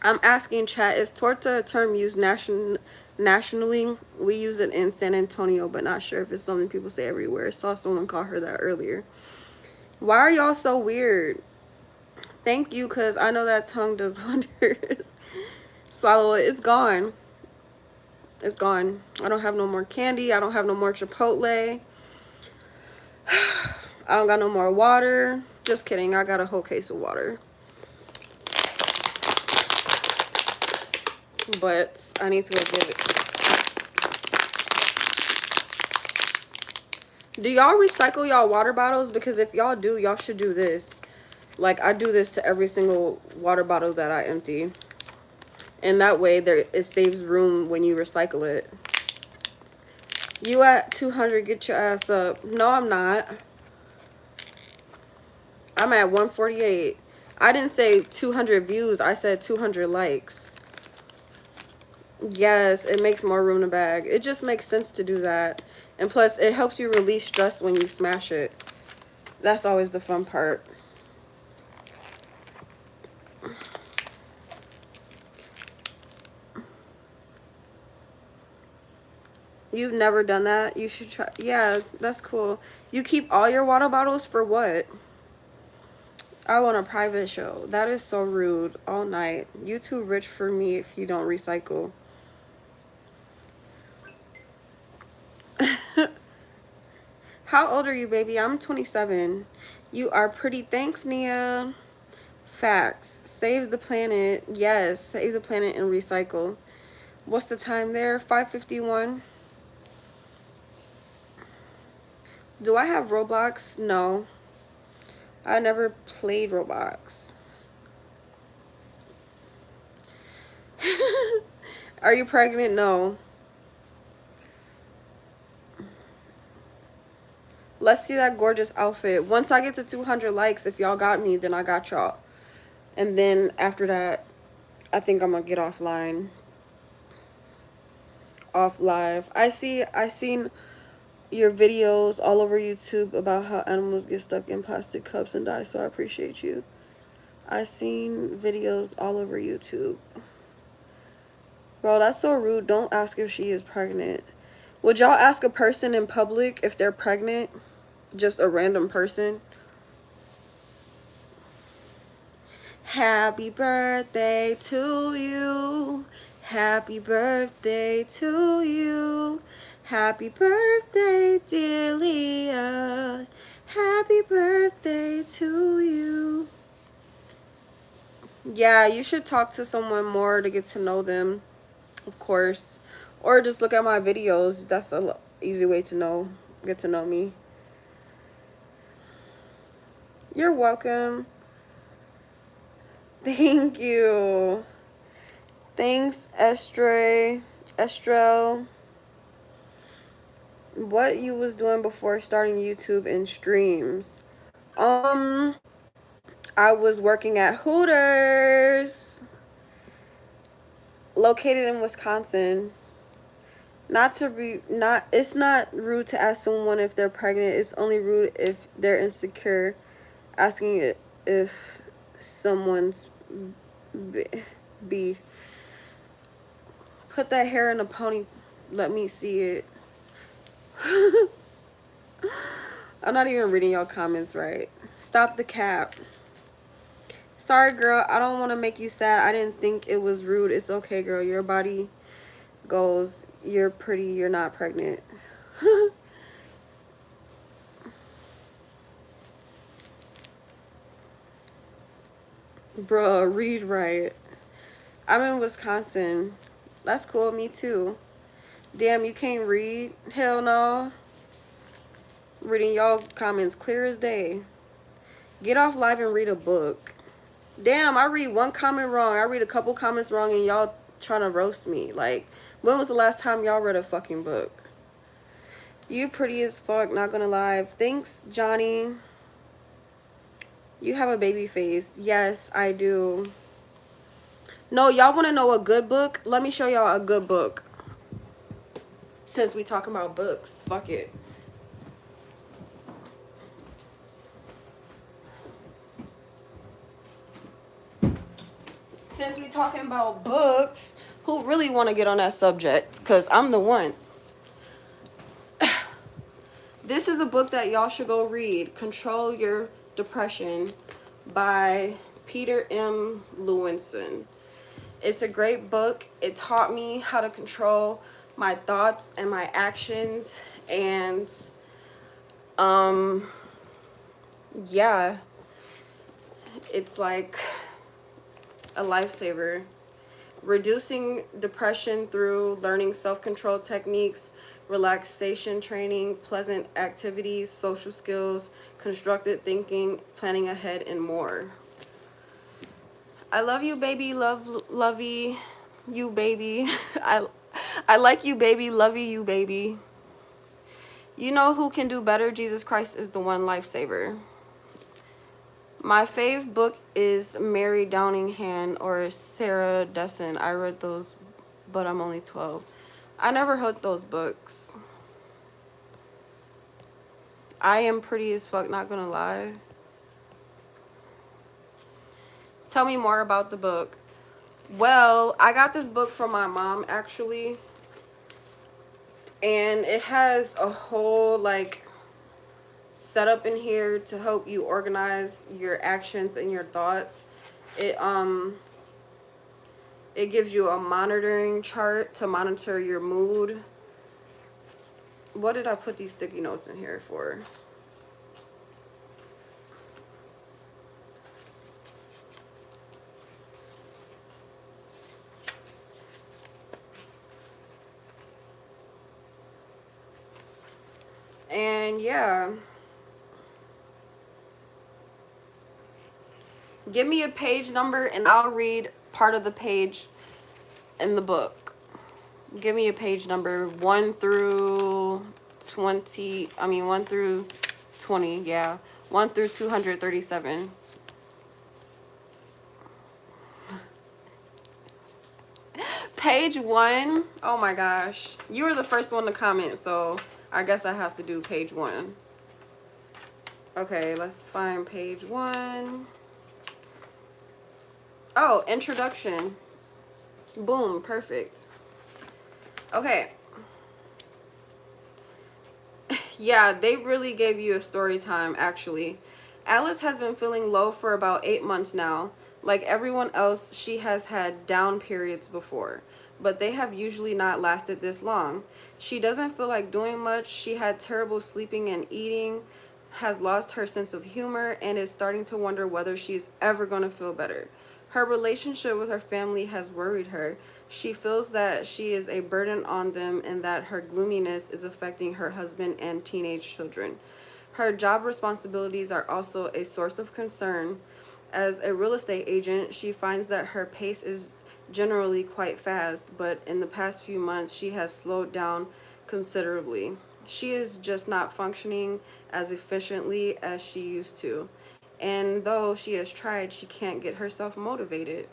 I'm asking chat, is torta a term used nationally? We use it in San Antonio, but not sure if it's something people say everywhere. Saw someone call her that earlier. Why are y'all so weird? Thank you, because I know that tongue does wonders. Swallow it. It's gone. It's gone. I don't have no more candy. I don't have no more Chipotle. I don't got no more water. Just kidding. I got a whole case of water. But I need to go get it. Do y'all recycle y'all water bottles? Because if y'all do, y'all should do this. Like, I do this to every single water bottle that I empty. And that way, it saves room when you recycle it. You at 200, get your ass up. No, I'm not. I'm at 148. I didn't say 200 views. I said 200 likes. Yes, it makes more room in the bag. It just makes sense to do that. And plus, it helps you release stress when you smash it. That's always the fun part. You've never done that? You should try. Yeah, that's cool. You keep all your water bottles for what? I want a private show. That is so rude. All night. You too rich for me if you don't recycle. How old are you, baby? I'm 27. You are pretty. Thanks, Nia. Facts. Save the planet. Yes, save the planet and recycle. What's the time there? 5:51. Do I have Roblox? No. I never played Roblox. Are you pregnant? No. Let's see that gorgeous outfit. Once I get to 200 likes, if y'all got me, then I got y'all. And then after that, I think I'm gonna get offline. Off live. I seen your videos all over YouTube about how animals get stuck in plastic cups and die, so I appreciate you. I seen videos all over YouTube. Bro, that's so rude. Don't ask if she is pregnant. Would y'all ask a person in public if they're pregnant? Just a random person? Happy birthday to you. Happy birthday to you. Happy birthday, dear Leah. Happy birthday to you. Yeah, you should talk to someone more to get to know them, of course. Or just look at my videos. That's a easy way to get to know me. You're welcome. Thank you. Thanks, Estrel. What you was doing before starting YouTube and streams? I was working at Hooters, located in Wisconsin. It's not rude to ask someone if they're pregnant. It's only rude if they're insecure, asking it if someone's B. Put that hair in a pony. Let me see it. I'm not even reading your comments right. Stop the cap. Sorry, girl. I don't want to make you sad. I didn't think it was rude. It's okay, girl. Your body goes. You're pretty. You're not pregnant. Bruh, read right. I'm in Wisconsin. That's cool. Me too. Damn, you can't read? Hell no. Reading y'all comments clear as day. Get off live and read a book. Damn, I read one comment wrong. I read a couple comments wrong and y'all trying to roast me. Like, when was the last time y'all read a fucking book? You pretty as fuck, not gonna lie. Thanks, Johnny. You have a baby face. Yes, I do. No, y'all want to know a good book? Let me show y'all a good book. Since we talking about books, fuck it. Since we talking about books, who really want to get on that subject? Because I'm the one. This is a book that y'all should go read. Control Your Depression by Peter M. Lewinson. It's a great book. It taught me how to control my thoughts and my actions. And, yeah. It's like a lifesaver. Reducing depression through learning self-control techniques, relaxation training, pleasant activities, social skills, constructive thinking, planning ahead, and more. I love you, baby. Lovey you, baby. I like you, baby. Lovey you, baby. You know who can do better? Jesus Christ is the one lifesaver. My fave book is Mary Downingham or Sarah Dessen. I read those, but I'm only 12. I never heard those books. I am pretty as fuck, not gonna lie. Tell me more about the book. Well, I got this book from my mom, actually. And it has a whole, like, setup in here to help you organize your actions and your thoughts. It gives you a monitoring chart to monitor your mood. What did I put these sticky notes in here for? And yeah. Give me a page number and I'll read part of the page in the book. Give me a page number 1 through 20. I mean 1 through 20, yeah. 1 through 237. Page 1. Oh my gosh. You were the first one to comment, so I guess I have to do page 1. Okay, let's find page 1. Oh, introduction. Boom, perfect. Okay. Yeah, they really gave you a story time, actually. Alice has been feeling low for about 8 months now. Like everyone else, she has had down periods before, but they have usually not lasted this long. She doesn't feel like doing much. She had terrible sleeping and eating has lost her sense of humor and is starting to wonder whether she's ever going to feel better. Her relationship with her family has worried her. She feels that she is a burden on them and that her gloominess is affecting her husband and teenage children. Her job responsibilities are also a source of concern. As a real estate agent, she finds that her pace is generally quite fast, but in the past few months, she has slowed down considerably. She is just not functioning as efficiently as she used to. And though she has tried, she can't get herself motivated.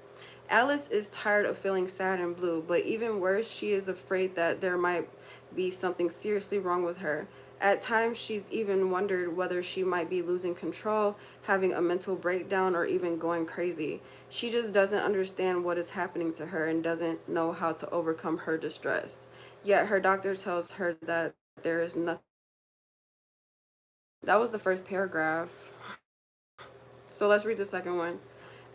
Alice is tired of feeling sad and blue, but even worse, she is afraid that there might be something seriously wrong with her. At times, she's even wondered whether she might be losing control, having a mental breakdown, or even going crazy. She just doesn't understand what is happening to her and doesn't know how to overcome her distress. Yet her doctor tells her that there is nothing. That was the first paragraph. So let's read the second one.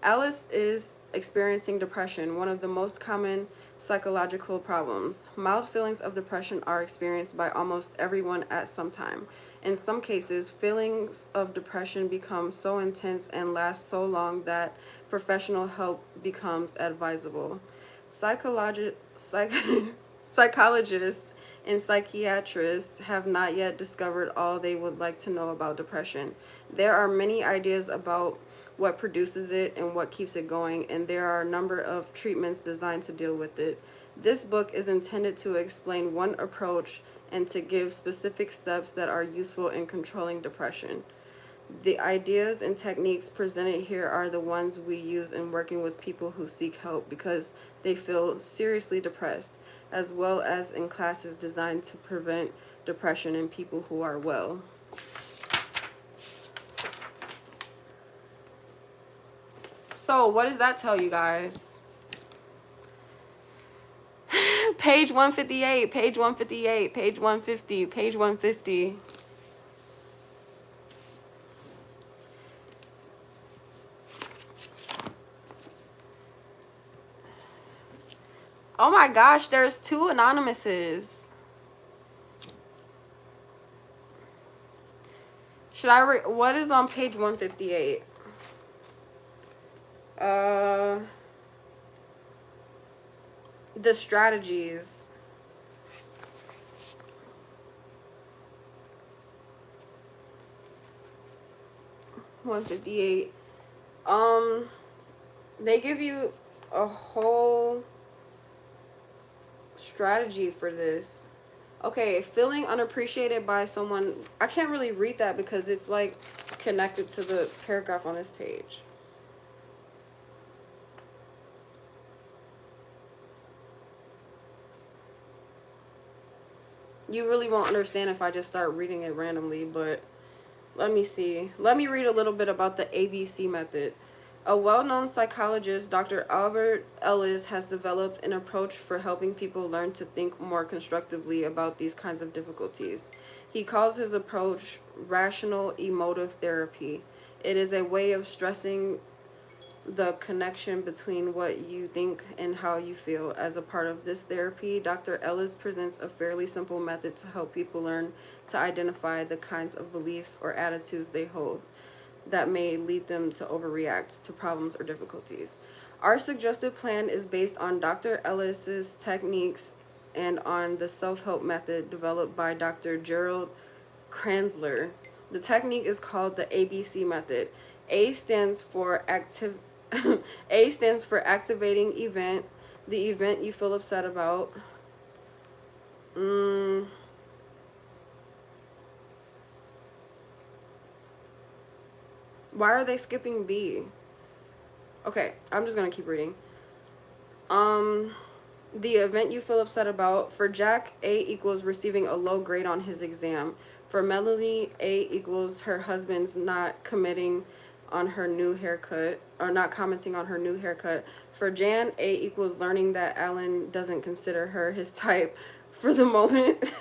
Alice is experiencing depression, one of the most common psychological problems. Mild feelings of depression are experienced by almost everyone at some time. In some cases, feelings of depression become so intense and last so long that professional help becomes advisable. Psychologi- psych- Psychologists and psychiatrists have not yet discovered all they would like to know about depression. There are many ideas about what produces it and what keeps it going, and there are a number of treatments designed to deal with it. This book is intended to explain one approach and to give specific steps that are useful in controlling depression. The ideas and techniques presented here are the ones we use in working with people who seek help because they feel seriously depressed, as well as in classes designed to prevent depression in people who are well. So, what does that tell you guys? Page 158, page 158, page 150, page 150. Oh my gosh, there's two anonymouses. Should I what is on page 158? The strategies. $158. They give you a whole strategy for this. Okay, feeling unappreciated by someone. I can't really read that because it's like connected to the paragraph on this page. You really won't understand if I just start reading it randomly, but let me see. Let me read a little bit about the ABC method. A well-known psychologist, Dr. Albert Ellis, has developed an approach for helping people learn to think more constructively about these kinds of difficulties. He calls his approach rational emotive therapy. It is a way of stressing the connection between what you think and how you feel. As a part of this therapy, Dr. Ellis presents a fairly simple method to help people learn to identify the kinds of beliefs or attitudes they hold that may lead them to overreact to problems or difficulties. Our suggested plan is based on Dr. Ellis's techniques and on the self-help method developed by Dr. Gerald Kranzler. The technique is called the ABC method. A stands for A stands for activating event, the event you feel upset about. Why are they skipping B? Okay, I'm just gonna keep reading. The event you feel upset about. For Jack, A equals receiving a low grade on his exam. For Melanie, A equals her husband's not committing on her new haircut or not commenting on her new haircut. For Jan, A equals learning that Alan doesn't consider her his type for the moment.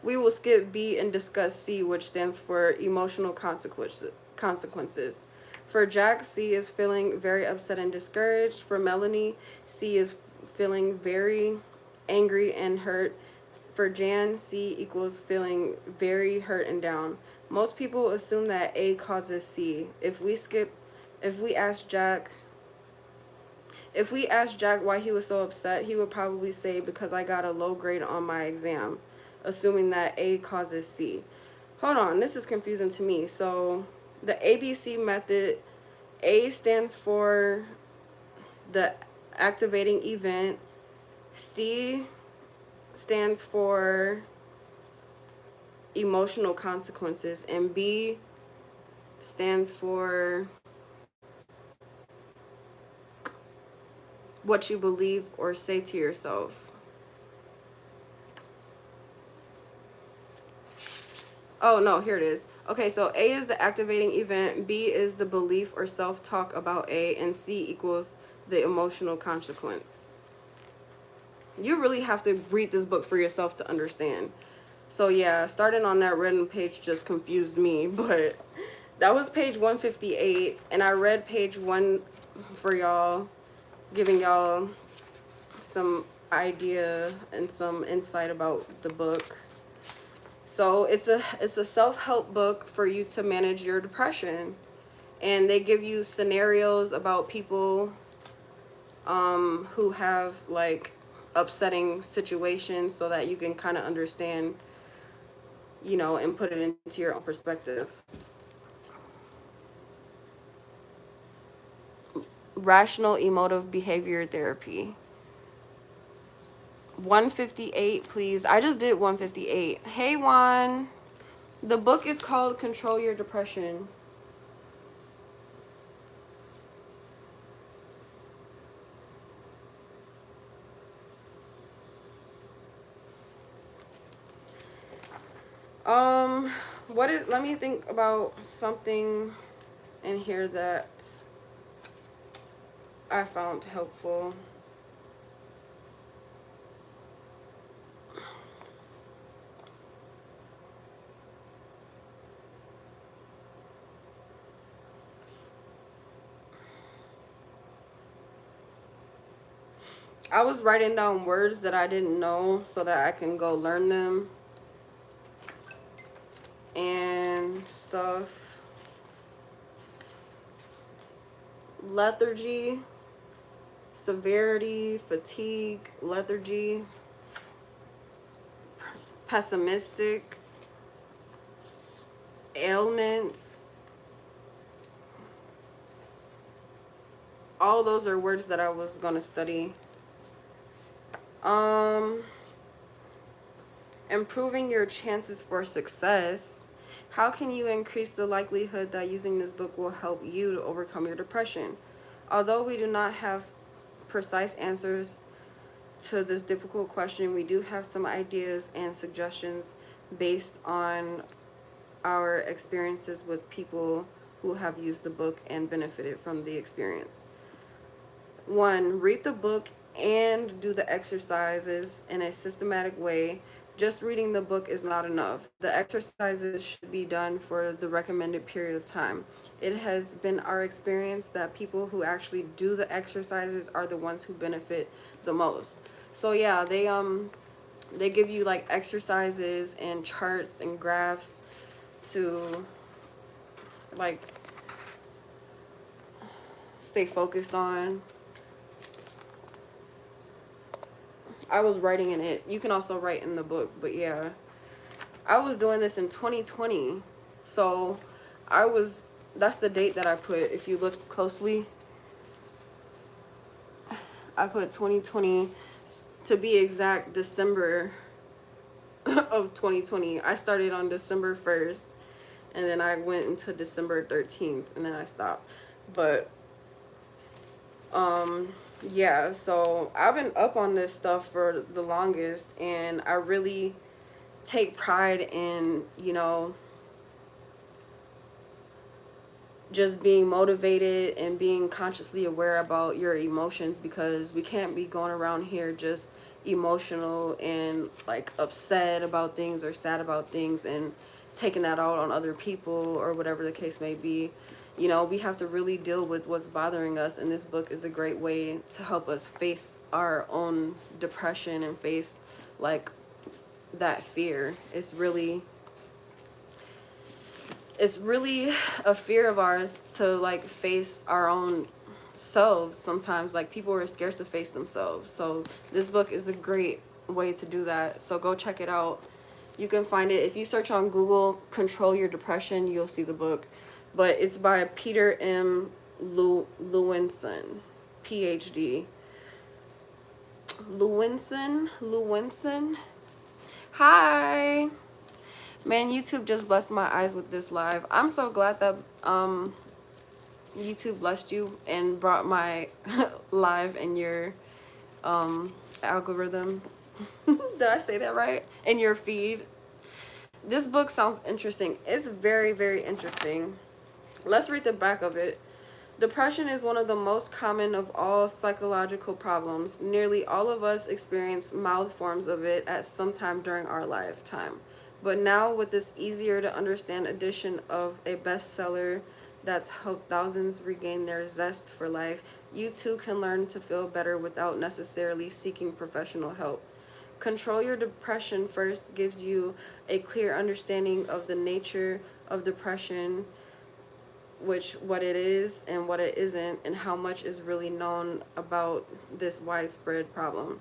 We will skip B and discuss C, which stands for emotional consequences. For Jack, C is feeling very upset and discouraged. For Melanie, C is feeling very angry and hurt. For Jan, C equals feeling very hurt and down. Most people assume that A causes C. If we ask Jack if we asked Jack why he was so upset, he would probably say because I got a low grade on my exam, assuming that A causes C. Hold on, this is confusing to me. So the ABC method, A stands for the activating event, C stands for emotional consequences, and B stands for what you believe or say to yourself. Oh, no, here it is. Okay, so A is the activating event, B is the belief or self-talk about A, and C equals the emotional consequence. You really have to read this book for yourself to understand. So yeah, starting on that random page just confused me, but that was page 158, and I read page 1 for y'all, giving y'all some idea and some insight about the book. So it's a self-help book for you to manage your depression, and they give you scenarios about people who have like upsetting situations so that you can kind of understand, you know, and put it into your own perspective. Rational emotive behavior therapy. 158, please. I just did 158. Hey, Juan. The book is called Control Your Depression. Let me think about something in here that I found helpful. I was writing down words that I didn't know so that I can go learn them and stuff. Lethargy, severity, fatigue, lethargy, pessimistic, ailments. All those are words that I was going to study. Improving your chances for success. How can you increase the likelihood that using this book will help you to overcome your depression? Although we do not have precise answers to this difficult question, we do have some ideas and suggestions based on our experiences with people who have used the book and benefited from the experience. 1, read the book and do the exercises in a systematic way. Just reading the book is not enough. The exercises should be done for the recommended period of time. It has been our experience that people who actually do the exercises are the ones who benefit the most. So yeah, they give you like exercises and charts and graphs to like stay focused on. I was writing in it. You can also write in the book, but yeah. I was doing this in 2020. So that's the date that I put. If you look closely, I put 2020, to be exact, December of 2020. I started on December 1st, and then I went into December 13th, and then I stopped. But yeah, so I've been up on this stuff for the longest, and I really take pride in, you know, just being motivated and being consciously aware about your emotions, because we can't be going around here just emotional and like upset about things or sad about things and taking that out on other people or whatever the case may be. You know, we have to really deal with what's bothering us, and this book is a great way to help us face our own depression and face like that fear. It's really a fear of ours to like face our own selves sometimes. Like people are scared to face themselves. So this book is a great way to do that. So go check it out. You can find it if you search on Google Control Your Depression, you'll see the book. But it's by Peter M. Lewinson, PhD. Lewinson. Hi. Man, YouTube just blessed my eyes with this live. I'm so glad that YouTube blessed you and brought my live in your algorithm. Did I say that right? In your feed. This book sounds interesting. It's very, very interesting. Let's read the back of it. Depression is one of the most common of all psychological problems. Nearly all of us experience mild forms of it at some time during our lifetime. But now, with this easier to understand edition of a bestseller that's helped thousands regain their zest for life, you too can learn to feel better without necessarily seeking professional help. Control Your Depression first gives you a clear understanding of the nature of depression, what it is and what it isn't, and how much is really known about this widespread problem.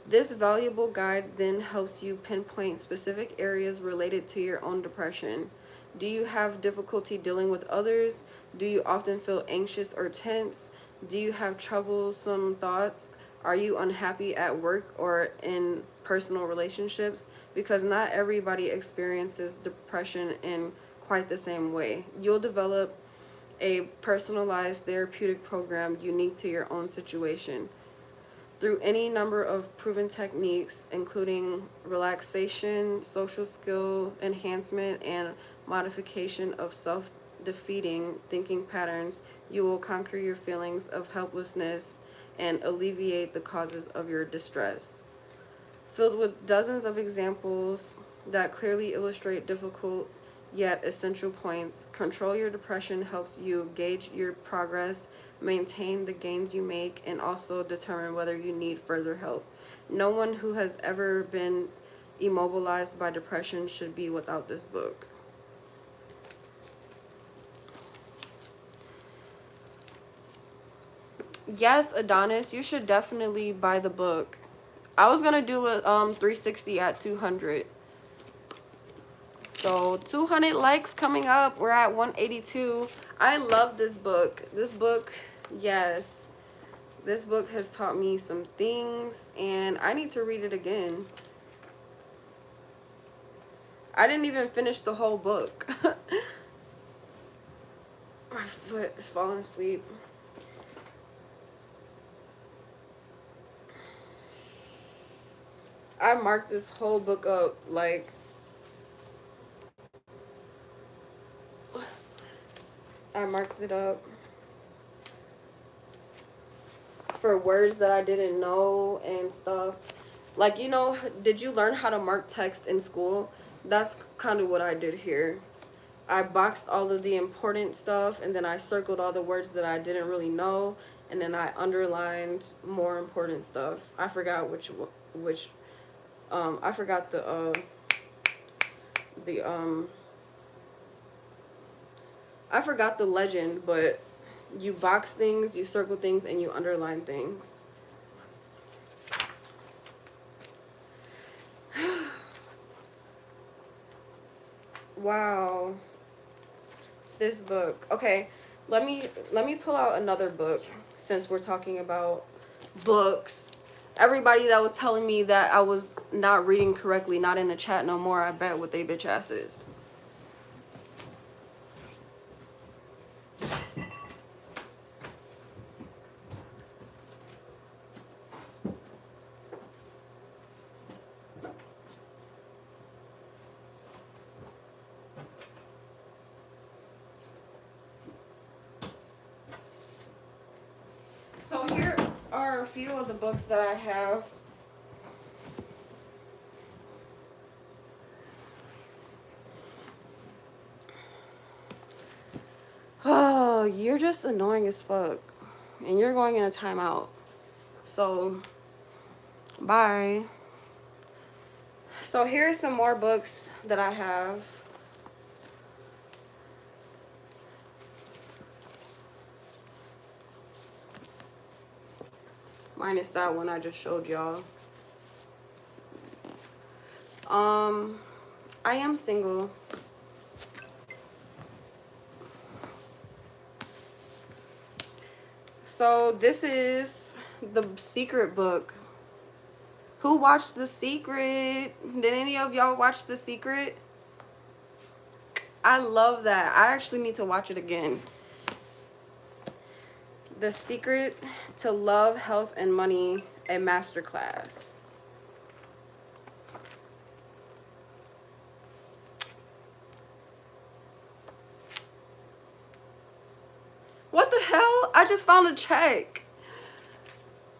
This valuable guide then helps you pinpoint specific areas related to your own depression. Do you have difficulty dealing with others? Do you often feel anxious or tense? Do you have troublesome thoughts? Are you unhappy at work or in personal relationships? Because not everybody experiences depression in quite the same way. You'll develop a personalized therapeutic program unique to your own situation. Through any number of proven techniques, including relaxation, social skill enhancement, and modification of self-defeating thinking patterns, you will conquer your feelings of helplessness and alleviate the causes of your distress. Filled with dozens of examples that clearly illustrate difficult yet essential points, Control Your Depression helps you gauge your progress, maintain the gains you make, and also determine whether you need further help. No one who has ever been immobilized by depression should be without this book. Yes, Adonis, you should definitely buy the book. I was gonna do a 360 at 200. So 200 likes coming up. We're at 182. I love this book. This book, yes. This book has taught me some things and I need to read it again. I didn't even finish the whole book. My foot is falling asleep. I marked this whole book up like I marked it up for words that I didn't know and stuff. Like, you know, did you learn how to mark text in school? That's kind of what I did here. I boxed all of the important stuff and then I circled all the words that I didn't really know, and then I underlined more important stuff. I forgot which I forgot I forgot the legend, but you box things, you circle things, and you underline things. Wow. This book. Okay, let me pull out another book since we're talking about books. Everybody that was telling me that I was not reading correctly, not in the chat no more, I bet what they bitch ass is. So here are a few of the books that I have. Oh, you're just annoying as fuck. And you're going in a timeout. So, bye. So here's some more books that I have. Minus that one I just showed y'all. I am single. So this is The Secret book. Who watched The Secret? Did any of y'all watch The Secret? I love that. I actually need to watch it again. The Secret to Love, Health, and Money, a Masterclass. What the hell? I just found a check.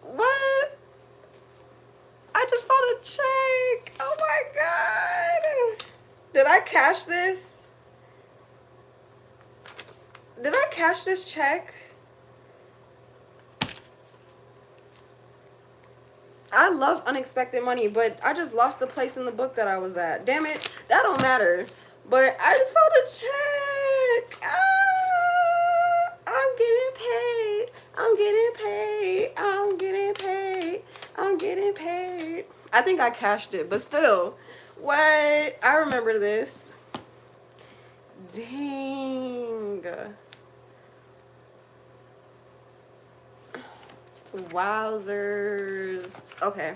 What? I just found a check. Oh my God. Did I cash this? Did I cash this check? I love unexpected money, but I just lost the place in the book that I was at. Damn it. That don't matter. But I just found a check. I'm getting paid. I'm getting paid. I'm getting paid. I'm getting paid. I think I cashed it, but still. What? I remember this. Dang. Wowzers. Okay.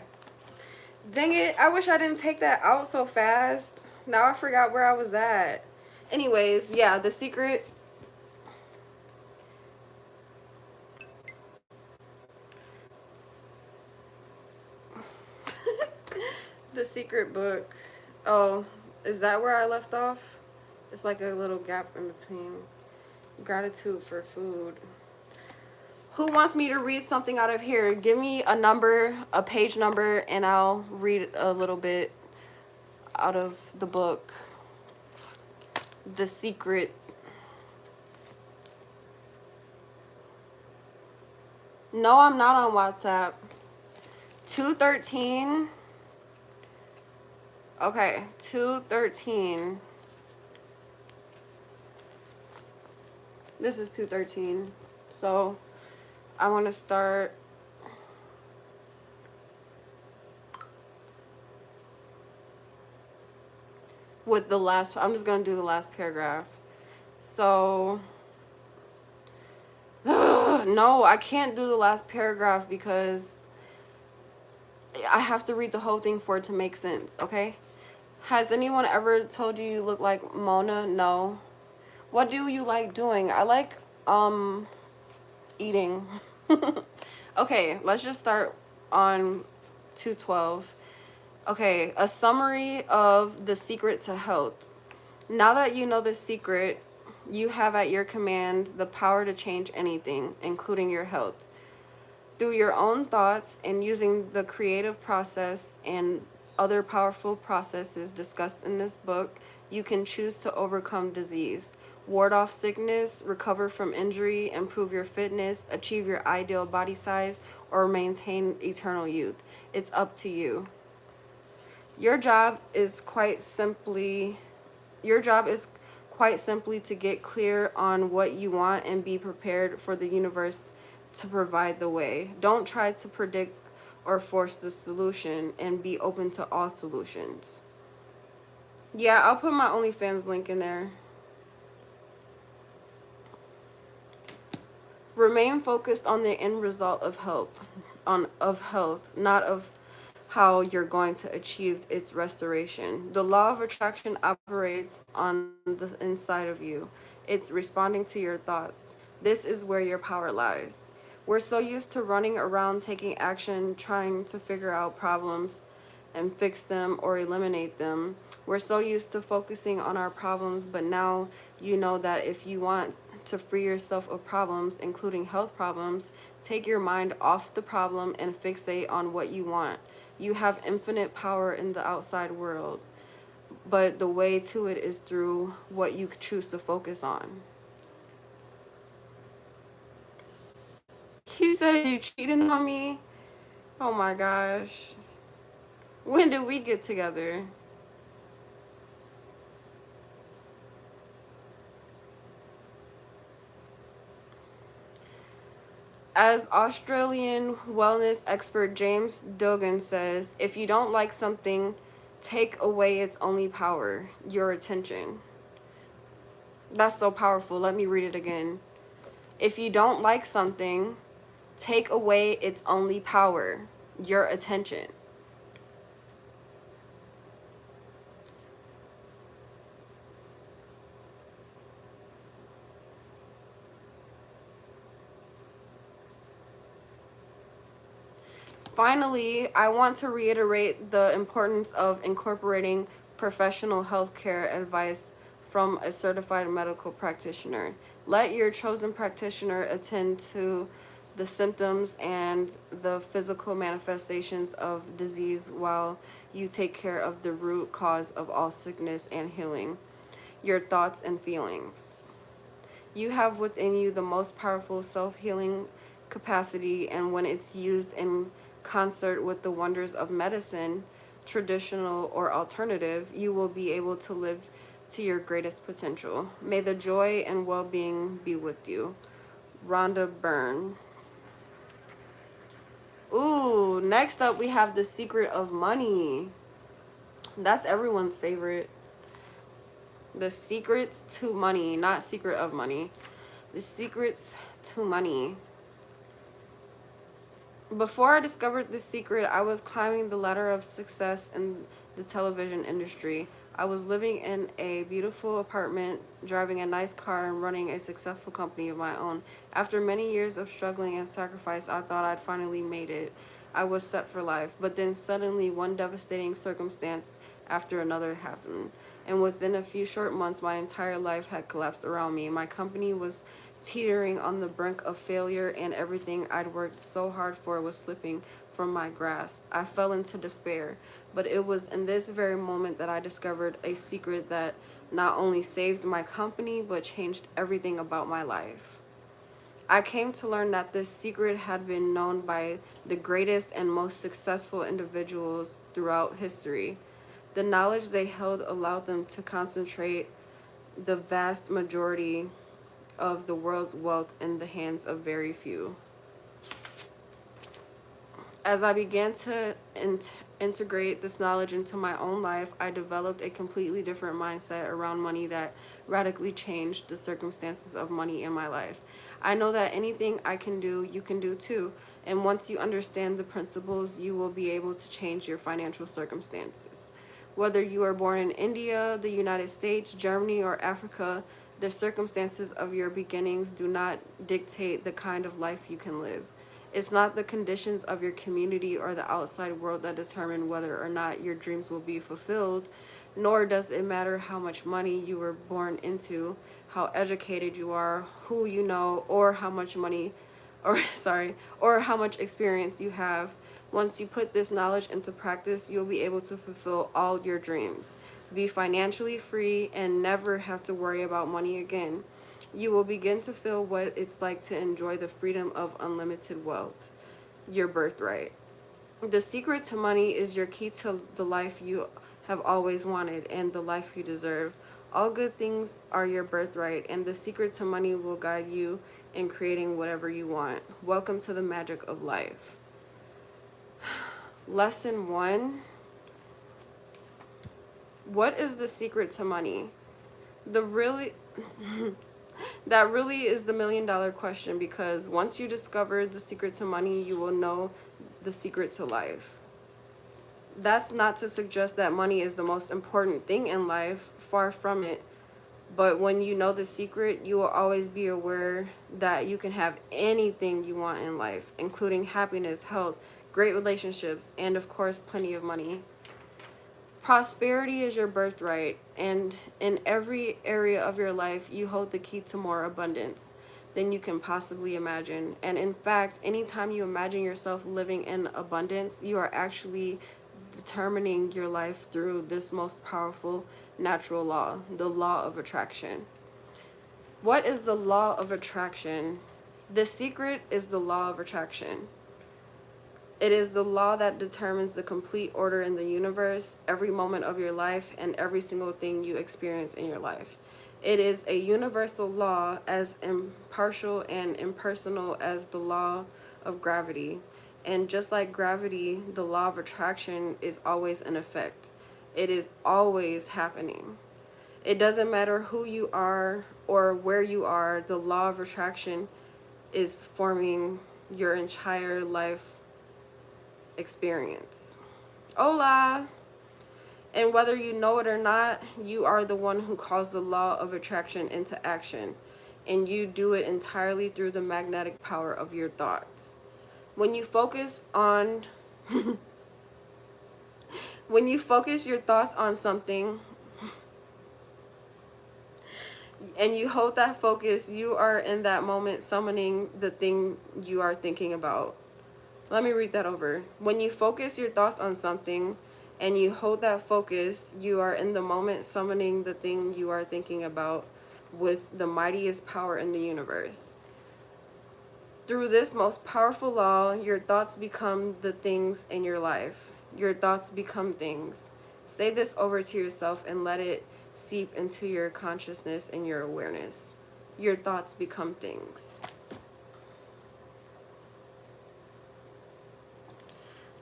Dang it. I wish I didn't take that out so fast. Now I forgot where I was at. Anyways, yeah, The Secret. The Secret book. Oh, is that where I left off? It's like a little gap in between. Gratitude for food. Who wants me to read something out of here? Give me a number, a page number, and I'll read a little bit out of the book. The Secret. No, I'm not on WhatsApp. 213. Okay, 213. This is 213. So I want to start with the last. I'm just going to do the last paragraph. So no, I can't do the last paragraph because I have to read the whole thing for it to make sense, okay? Has anyone ever told you you look like Mona? No. What do you like doing? I like eating. Okay, let's just start on 212. Okay, a summary of the secret to health. Now that you know the secret, you have at your command the power to change anything, including your health. Through your own thoughts and using the creative process and other powerful processes discussed in this book, you can choose to overcome disease, ward off sickness, recover from injury, improve your fitness, achieve your ideal body size, or maintain eternal youth. It's up to you. Your job is quite simply to get clear on what you want and be prepared for the universe to provide the way. Don't try to predict or force the solution, and be open to all solutions. Yeah, I'll put my OnlyFans link in there. Remain focused on the end result of health, not of how you're going to achieve its restoration. The law of attraction operates on the inside of you. It's responding to your thoughts. This is where your power lies. We're so used to running around taking action, trying to figure out problems and fix them or eliminate them. We're so used to focusing on our problems, but now you know that if you want to free yourself of problems, including health problems, take your mind off the problem and fixate on what you want. You have infinite power in the outside world, but the way to it is through what you choose to focus on. He said you cheated on me? Oh my gosh. When did we get together? As Australian wellness expert James Dogan says, if you don't like something, take away its only power, your attention. That's so powerful. Let me read it again. If you don't like something, take away its only power, your attention. Finally, I want to reiterate the importance of incorporating professional healthcare advice from a certified medical practitioner. Let your chosen practitioner attend to the symptoms and the physical manifestations of disease while you take care of the root cause of all sickness and healing your thoughts and feelings. You have within you the most powerful self healing capacity, and when it's used in concert with the wonders of medicine, traditional or alternative, you will be able to live to your greatest potential. May the joy and well being be with you. Rhonda Byrne. Ooh, next up we have The Secret of Money. That's everyone's favorite. The Secrets to Money, not Secret of Money. The Secrets to Money. Before I discovered this secret, I was climbing the ladder of success in the television industry. I was living in a beautiful apartment, driving a nice car, and running a successful company of my own. After many years of struggling and sacrifice, I thought I'd finally made it. I was set for life. But then suddenly, one devastating circumstance after another happened. And within a few short months, my entire life had collapsed around me. My company was teetering on the brink of failure, and everything I'd worked so hard for was slipping from my grasp. I fell into despair, but it was in this very moment that I discovered a secret that not only saved my company, but changed everything about my life. I came to learn that this secret had been known by the greatest and most successful individuals throughout history. The knowledge they held allowed them to concentrate the vast majority of the world's wealth in the hands of very few. As I began to integrate this knowledge into my own life, I developed a completely different mindset around money that radically changed the circumstances of money in my life. I know that anything I can do, you can do too. And once you understand the principles, you will be able to change your financial circumstances. Whether you are born in India, the United States, Germany, or Africa, the circumstances of your beginnings do not dictate the kind of life you can live. It's not the conditions of your community or the outside world that determine whether or not your dreams will be fulfilled, nor does it matter how much money you were born into, how educated you are, who you know, or how much money, or how much experience you have. Once you put this knowledge into practice, you'll be able to fulfill all your dreams, be financially free, and never have to worry about money again. You will begin to feel what it's like to enjoy the freedom of unlimited wealth, your birthright. The secret to money is your key to the life you have always wanted and the life you deserve. All good things are your birthright, and the secret to money will guide you in creating whatever you want. Welcome to the magic of life. Lesson 1. What is the secret to money? The really That really is the $1,000,000 question, because once you discover the secret to money, you will know the secret to life. That's not to suggest that money is the most important thing in life, far from it. But when you know the secret, you will always be aware that you can have anything you want in life, including happiness, health, great relationships, and of course, plenty of money. Prosperity is your birthright, and in every area of your life, you hold the key to more abundance than you can possibly imagine. And in fact, anytime you imagine yourself living in abundance, you are actually determining your life through this most powerful natural law, the law of attraction. What is the law of attraction? The secret is the law of attraction. It is the law that determines the complete order in the universe, every moment of your life, and every single thing you experience in your life. It is a universal law as impartial and impersonal as the law of gravity. And just like gravity, the law of attraction is always in effect. It is always happening. It doesn't matter who you are or where you are, the law of attraction is forming your entire life experience. Hola! And whether you know it or not, you are the one who calls the law of attraction into action. And you do it entirely through the magnetic power of your thoughts. When you focus on when you focus your thoughts on something and you hold that focus, you are in that moment summoning the thing you are thinking about. Let me read that over. When you focus your thoughts on something and you hold that focus, you are in the moment summoning the thing you are thinking about with the mightiest power in the universe. Through this most powerful law, your thoughts become the things in your life. Your thoughts become things. Say this over to yourself and let it seep into your consciousness and your awareness. Your thoughts become things.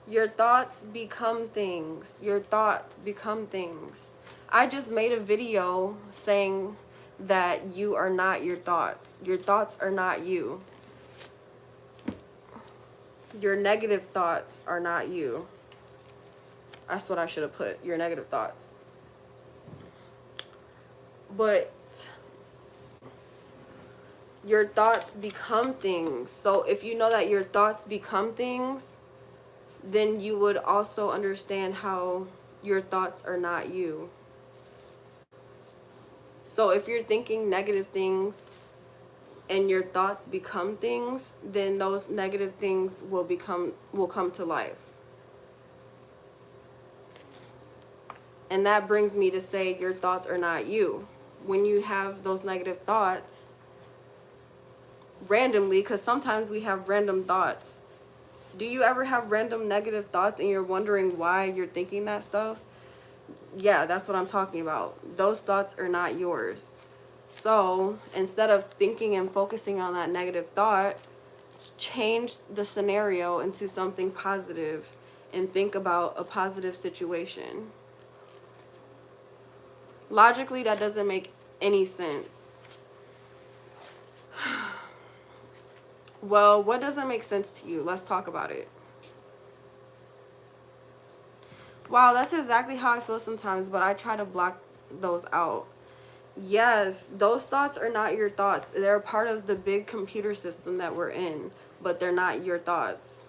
Your thoughts become things. Your thoughts become things. I just made a video saying that you are not your thoughts. Your thoughts are not you. Your negative thoughts are not you. That's what I should have put. Your negative thoughts. But your thoughts become things. So if you know that your thoughts become things, then you would also understand how your thoughts are not you. So if you're thinking negative things and your thoughts become things, then those negative things will come to life. And that brings me to say your thoughts are not you. When you have those negative thoughts randomly, because sometimes we have random thoughts. Do you ever have random negative thoughts and you're wondering why you're thinking that stuff? Yeah, that's what I'm talking about. Those thoughts are not yours. So instead of thinking and focusing on that negative thought, change the scenario into something positive and think about a positive situation. Logically, that doesn't make any sense. Well, what doesn't make sense to you? Let's talk about it. Wow, that's exactly how I feel sometimes, but I try to block those out. Yes, those thoughts are not your thoughts. They're a part of the big computer system that we're in, but they're not your thoughts.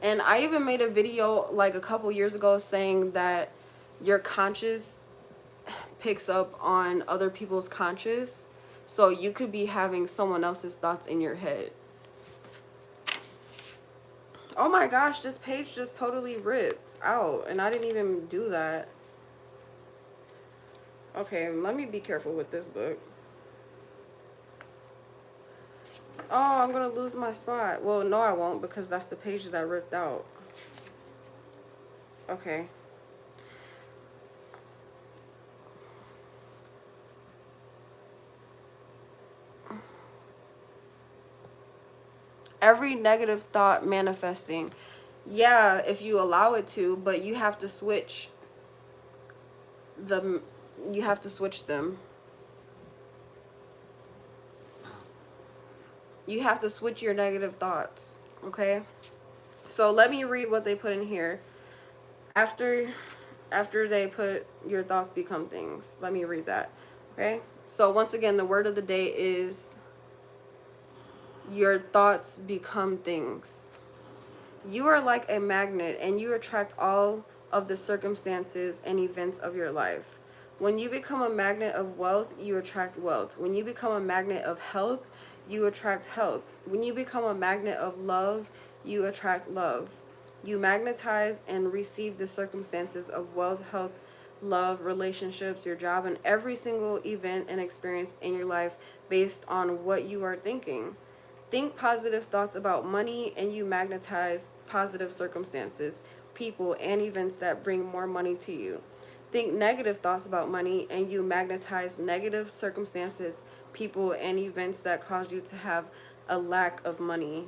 And I even made a video like a couple years ago saying that your conscious picks up on other people's conscious. So you could be having someone else's thoughts in your head. Oh my gosh, this page just totally ripped out and I didn't even do that. Okay, let me be careful with this book. Oh, I'm gonna lose my spot. Well, no, I won't, because that's the page that ripped out. Okay. Every negative thought manifesting. Yeah, if you allow it to, but you have to switch them. You have to switch them. You have to switch your negative thoughts, okay? So let me read what they put in here. After they put your thoughts become things. Let me read that, okay? So once again, the word of the day is your thoughts become things. You are like a magnet and you attract all of the circumstances and events of your life. When you become a magnet of wealth, you attract wealth. When you become a magnet of health, you attract health. When you become a magnet of love, you attract love. You magnetize and receive the circumstances of wealth, health, love, relationships, your job, and every single event and experience in your life based on what you are thinking. Think positive thoughts about money and you magnetize positive circumstances, people, and events that bring more money to you. Think negative thoughts about money and you magnetize negative circumstances, people, and events that cause you to have a lack of money.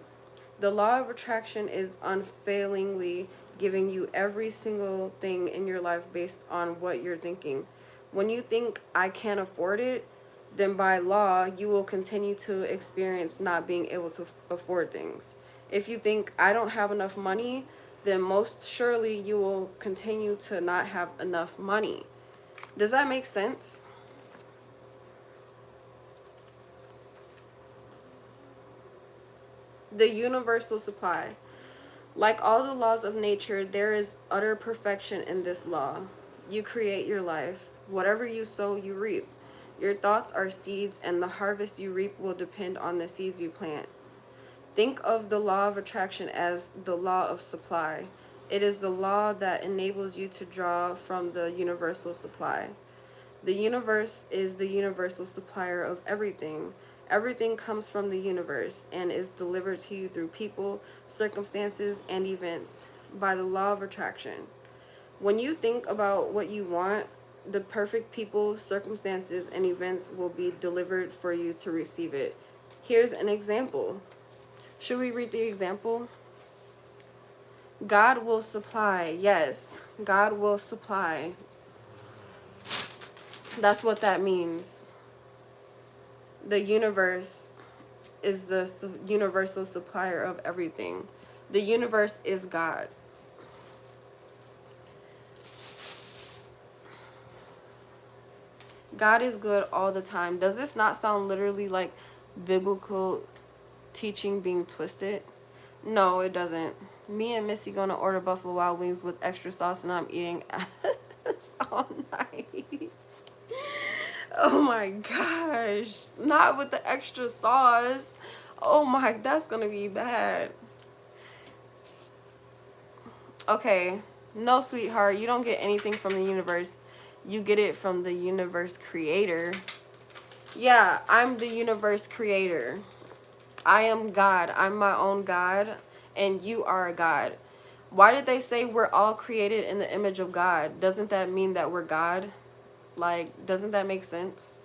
The law of attraction is unfailingly giving you every single thing in your life based on what you're thinking. When you think, I can't afford it, then by law, you will continue to experience not being able to afford things. If you think, I don't have enough money, then most surely you will continue to not have enough money. Does that make sense? The universal supply. Like all the laws of nature, there is utter perfection in this law. You create your life. Whatever you sow, you reap. Your thoughts are seeds, and the harvest you reap will depend on the seeds you plant. Think of the law of attraction as the law of supply. It is the law that enables you to draw from the universal supply. The universe is the universal supplier of everything. Everything comes from the universe and is delivered to you through people, circumstances, and events by the law of attraction. When you think about what you want, the perfect people, circumstances, and events will be delivered for you to receive it. Here's an example. Should we read the example? God will supply. Yes, God will supply. That's what that means. The universe is the universal supplier of everything. The universe is God. God is good all the time. Does this not sound literally like biblical teaching being twisted? No, it doesn't. Me and Missy gonna order Buffalo Wild Wings with extra sauce, and I'm eating ass all night. Oh my gosh. Not with the extra sauce. Oh my, that's gonna be bad. Okay. No, sweetheart, you don't get anything from the universe. You get it from the universe creator. Yeah, I'm the universe creator. I am God. I'm my own God, and you are a God. Why did they say we're all created in the image of God? Doesn't that mean that we're God? Like, doesn't that make sense?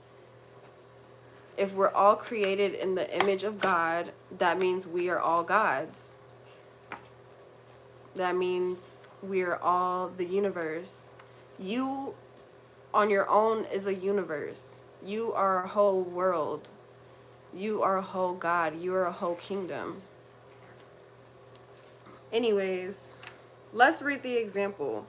If we're all created in the image of God, that means we are all gods. That means we are all the universe. You on your own is a universe. You are a whole world. You are a whole God. You are a whole kingdom. Anyways, let's read the example.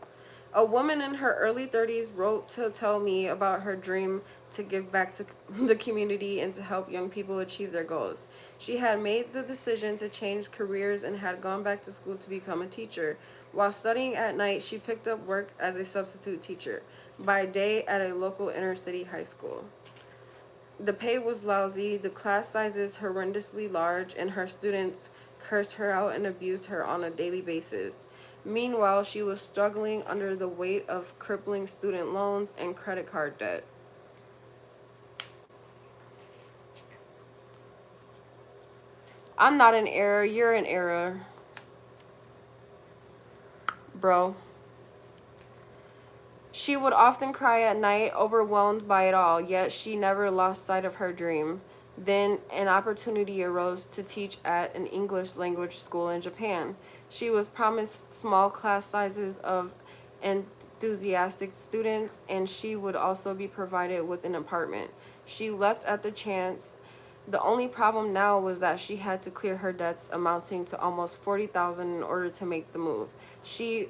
A woman in her early 30s wrote to tell me about her dream to give back to the community and to help young people achieve their goals. She had made the decision to change careers and had gone back to school to become a teacher. While studying at night, she picked up work as a substitute teacher by day at a local inner city high school. The pay was lousy, the class sizes horrendously large, and her students cursed her out and abused her on a daily basis. Meanwhile, she was struggling under the weight of crippling student loans and credit card debt. I'm not in error, you're in error, bro. She would often cry at night, overwhelmed by it all, yet she never lost sight of her dream. Then an opportunity arose to teach at an English language school in Japan. She was promised small class sizes of enthusiastic students, and she would also be provided with an apartment. She leapt at the chance. The only problem now was that she had to clear her debts amounting to almost $40,000 in order to make the move. She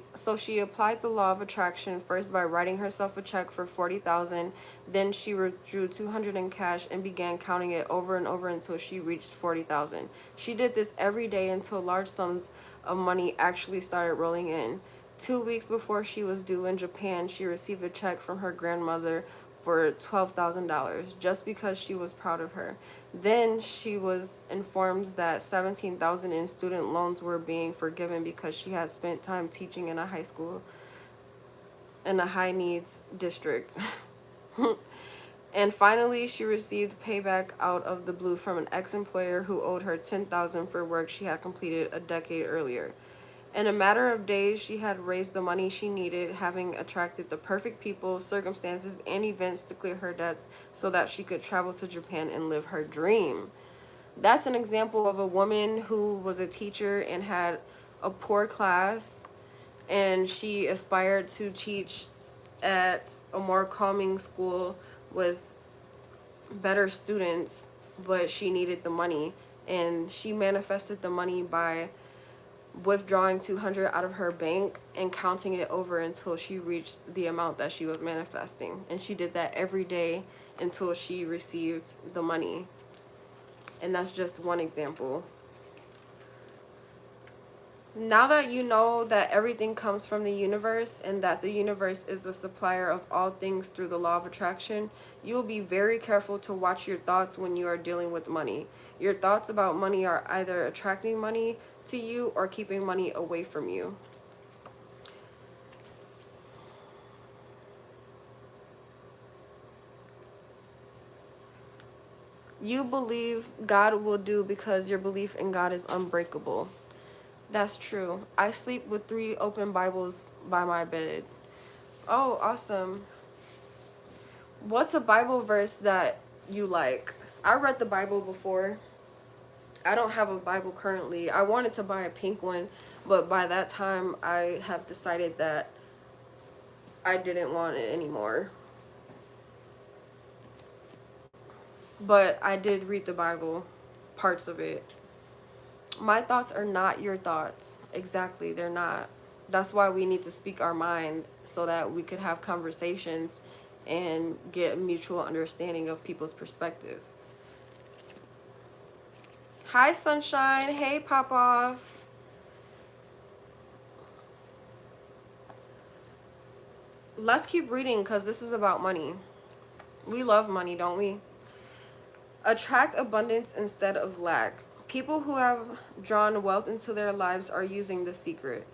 applied the law of attraction first by writing herself a check for $40,000. Then she withdrew $200 in cash and began counting it over and over until she reached $40,000. She did this every day until large sums of money actually started rolling in. 2 weeks before she was due in Japan, she received a check from her grandmother for $12,000 just because she was proud of her. Then she was informed that $17,000 in student loans were being forgiven because she had spent time teaching in a high school in a high needs district. And finally, she received payback out of the blue from an ex-employer who owed her $10,000 for work she had completed a decade earlier. In a matter of days, she had raised the money she needed, having attracted the perfect people, circumstances, and events to clear her debts so that she could travel to Japan and live her dream. That's an example of a woman who was a teacher and had a poor class, and she aspired to teach at a more calming school with better students, but she needed the money, and she manifested the money by withdrawing 200 out of her bank and counting it over until she reached the amount that she was manifesting. And she did that every day until she received the money. And that's just one example. Now that you know that everything comes from the universe and that the universe is the supplier of all things through the law of attraction, you will be very careful to watch your thoughts when you are dealing with money. Your thoughts about money are either attracting money to you or keeping money away from you. You believe God will do because your belief in God is unbreakable. That's true. I sleep with 3 open Bibles by my bed. Oh, awesome. What's a Bible verse that you like? I read the Bible before. I don't have a Bible currently. I wanted to buy a pink one, but by that time I have decided that I didn't want it anymore. But I did read the Bible, parts of it. My thoughts are not your thoughts. Exactly, they're not. That's why we need to speak our mind so that we could have conversations and get mutual understanding of people's perspective. Hi, Sunshine. Hey, Pop Off. Let's keep reading because this is about money. We love money, don't we? Attract abundance instead of lack. People who have drawn wealth into their lives are using the secret.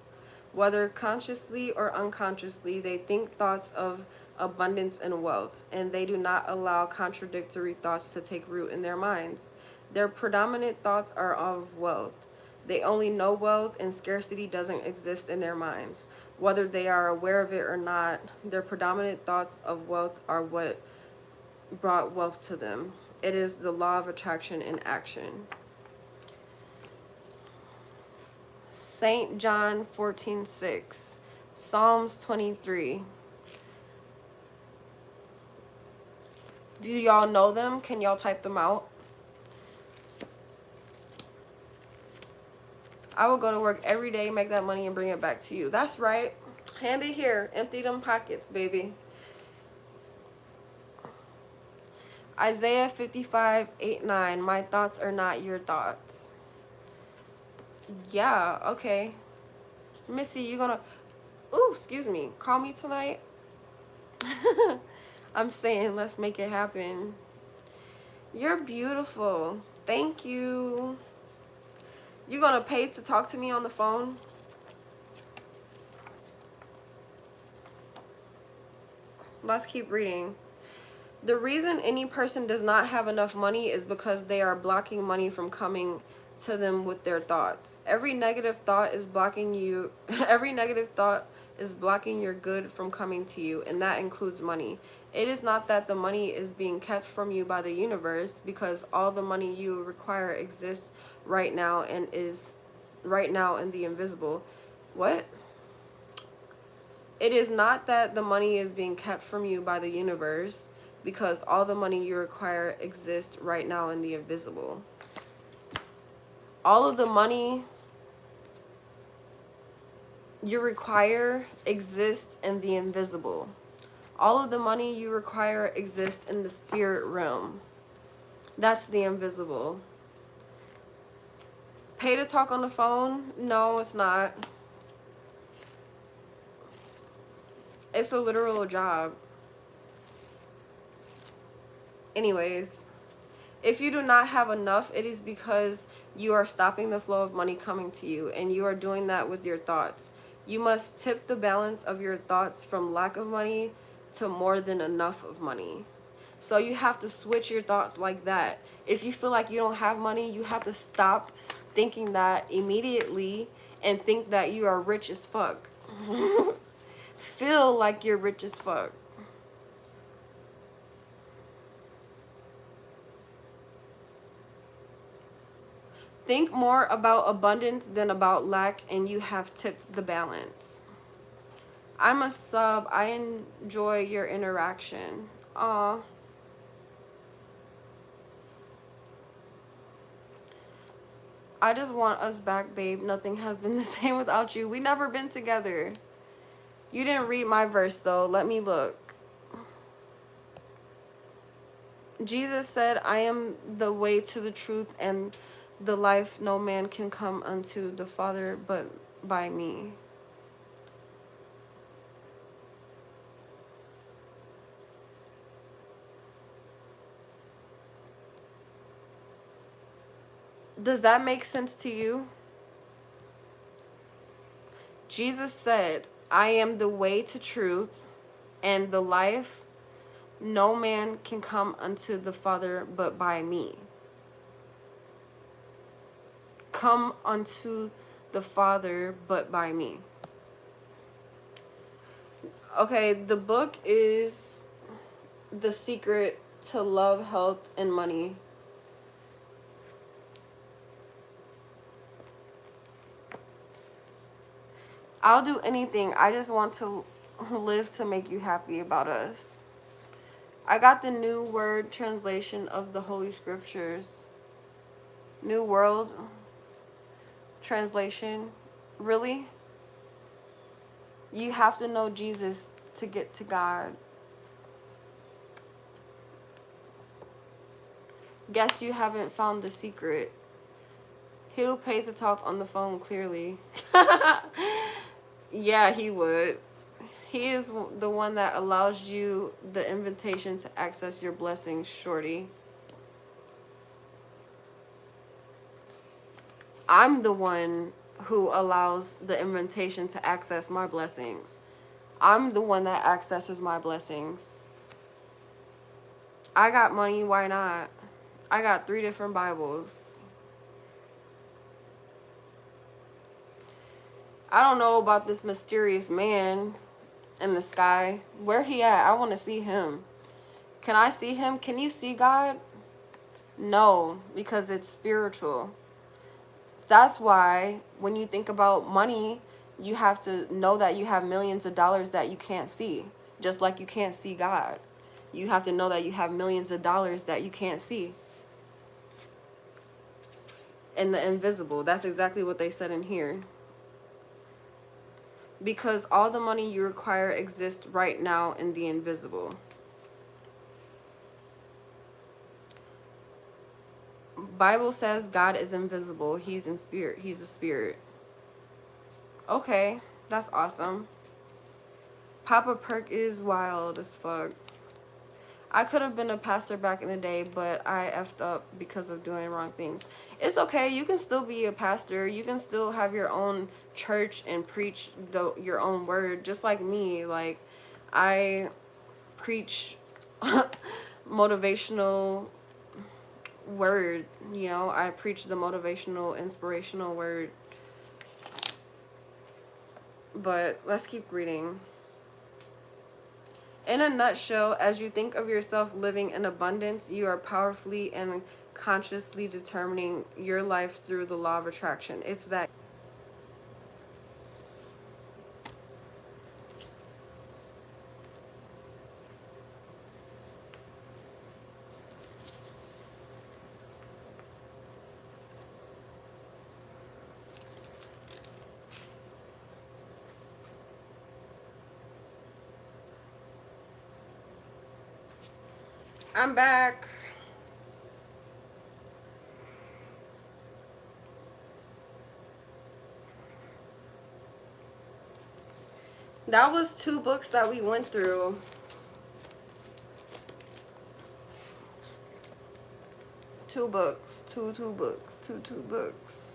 Whether consciously or unconsciously, they think thoughts of abundance and wealth, and they do not allow contradictory thoughts to take root in their minds. Their predominant thoughts are of wealth. They only know wealth, and scarcity doesn't exist in their minds. Whether they are aware of it or not, their predominant thoughts of wealth are what brought wealth to them. It is the law of attraction in action. St. John 14:6, Psalms 23. Do y'all know them? Can y'all type them out? I will go to work every day, make that money, and bring it back to you. That's right. Hand it here. Empty them pockets, baby. Isaiah 55:8-9. My thoughts are not your thoughts. Yeah, okay. Missy, you gonna... Ooh, excuse me. Call me tonight? I'm saying let's make it happen. You're beautiful. Thank you. You gonna pay to talk to me on the phone? Let's keep reading. The reason any person does not have enough money is because they are blocking money from coming to them with their thoughts. Every negative thought is blocking you. Every negative thought is blocking your good from coming to you, and that includes money. It is not that the money is being kept from you by the universe, because all the money you require exists right now and is right now in the invisible. What? It is not that the money is being kept from you by the universe, because all the money you require exists right now in the invisible. All of the money you require exists in the invisible. All of the money you require exists in the spirit realm. That's the invisible. Pay to talk on the phone? No, it's not. It's a literal job. Anyways, if you do not have enough, it is because you are stopping the flow of money coming to you, and you are doing that with your thoughts. You must tip the balance of your thoughts from lack of money to more than enough of money. So you have to switch your thoughts like that. If you feel like you don't have money, you have to stop thinking that immediately and think that you are rich as fuck. Feel like you're rich as fuck. Think more about abundance than about lack, and you have tipped the balance. I'm a sub. I enjoy your interaction. Aw. I just want us back, babe. Nothing has been the same without you. We never been together. You didn't read my verse, though. Let me look. Jesus said, I am the way to the truth and the life. No man can come unto the Father but by me. Does that make sense to you? Jesus said, I am the way to truth and the life. No man can come unto the Father but by me. Come unto the Father but by me. Okay, the book is The Secret to Love, Health, and Money. I'll do anything. I just want to live to make you happy about us. I got the New Word Translation of the Holy Scriptures. New World Translation. Really? You have to know Jesus to get to God. Guess you haven't found the secret. He'll pay to talk on the phone clearly. Yeah, he would. He is the one that allows you the invitation to access your blessings, shorty. I'm the one who allows the invitation to access my blessings. I'm the one that accesses my blessings. I got money, why not? I got 3 different Bibles. I don't know about this mysterious man in the sky. Where he at? I want to see him. Can I see him? Can you see God? No, because it's spiritual. That's why when you think about money, you have to know that you have millions of dollars that you can't see. Just like you can't see God. You have to know that you have millions of dollars that you can't see. And the invisible. That's exactly what they said in here. Because all the money you require exists right now in the invisible. Bible says God is invisible. He's in spirit. He's a spirit. Okay, that's awesome. Papa Perk is wild as fuck. I could have been a pastor back in the day, but I effed up because of doing wrong things. It's okay. You can still be a pastor. You can still have your own church and preach your own word, just like me. Like, I preach motivational word, you know. I preach the motivational, inspirational word. But let's keep reading. In a nutshell, as you think of yourself living in abundance, you are powerfully and consciously determining your life through the law of attraction. It's that. I'm back. That was 2 books that we went through. 2 books. 2 books. 2 books.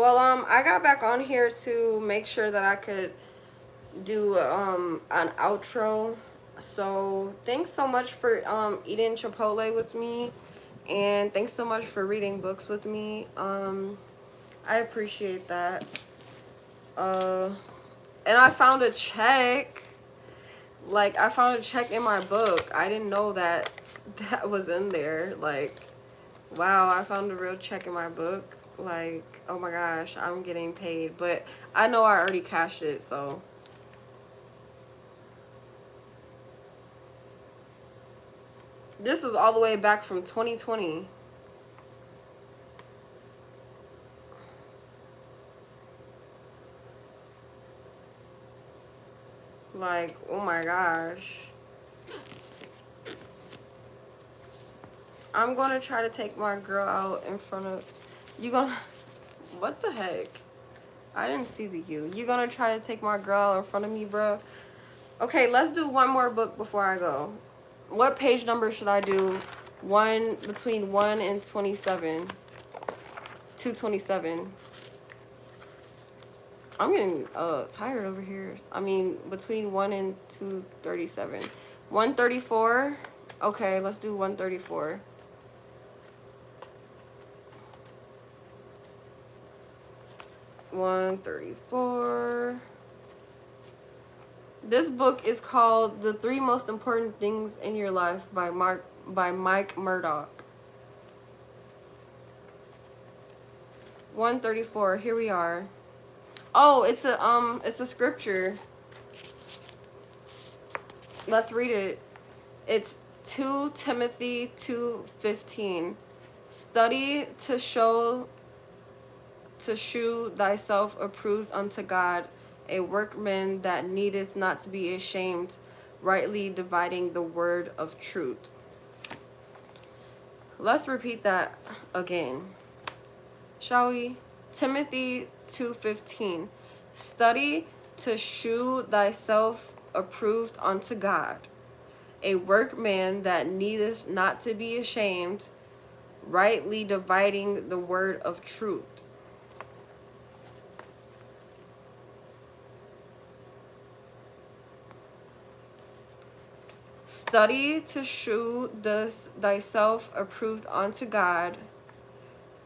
Well, I got back on here to make sure that I could do an outro. So thanks so much for eating Chipotle with me, and thanks so much for reading books with me. I appreciate that. And I found a check. Like, I found a check in my book. I didn't know that that was in there. Like, wow, I found a real check in my book. Like, oh my gosh, I'm getting paid. But I know I already cashed it, so. This was all the way back from 2020. Like, oh my gosh. I'm gonna try to take my girl out in front of... You gonna... What the heck? I didn't see the you. You gonna try to take my girl in front of me, bro? Okay, let's do one more book before I go. What page number should I do? Between 1 and 27. 227. I'm getting tired over here. I mean, between 1 and 237. 134. Okay, let's do 134. 134. This book is called The 3 Most Important Things in Your Life by Mike Murdoch. 134. Here we are. Oh, it's a scripture. Let's read it. It's 2 Timothy 2:15. Study to shew thyself approved unto God, a workman that needeth not to be ashamed, rightly dividing the word of truth. Let's repeat that again, shall we? Timothy 2:15. Study to shew thyself approved unto God, a workman that needeth not to be ashamed, rightly dividing the word of truth. Study to shew thyself approved unto God,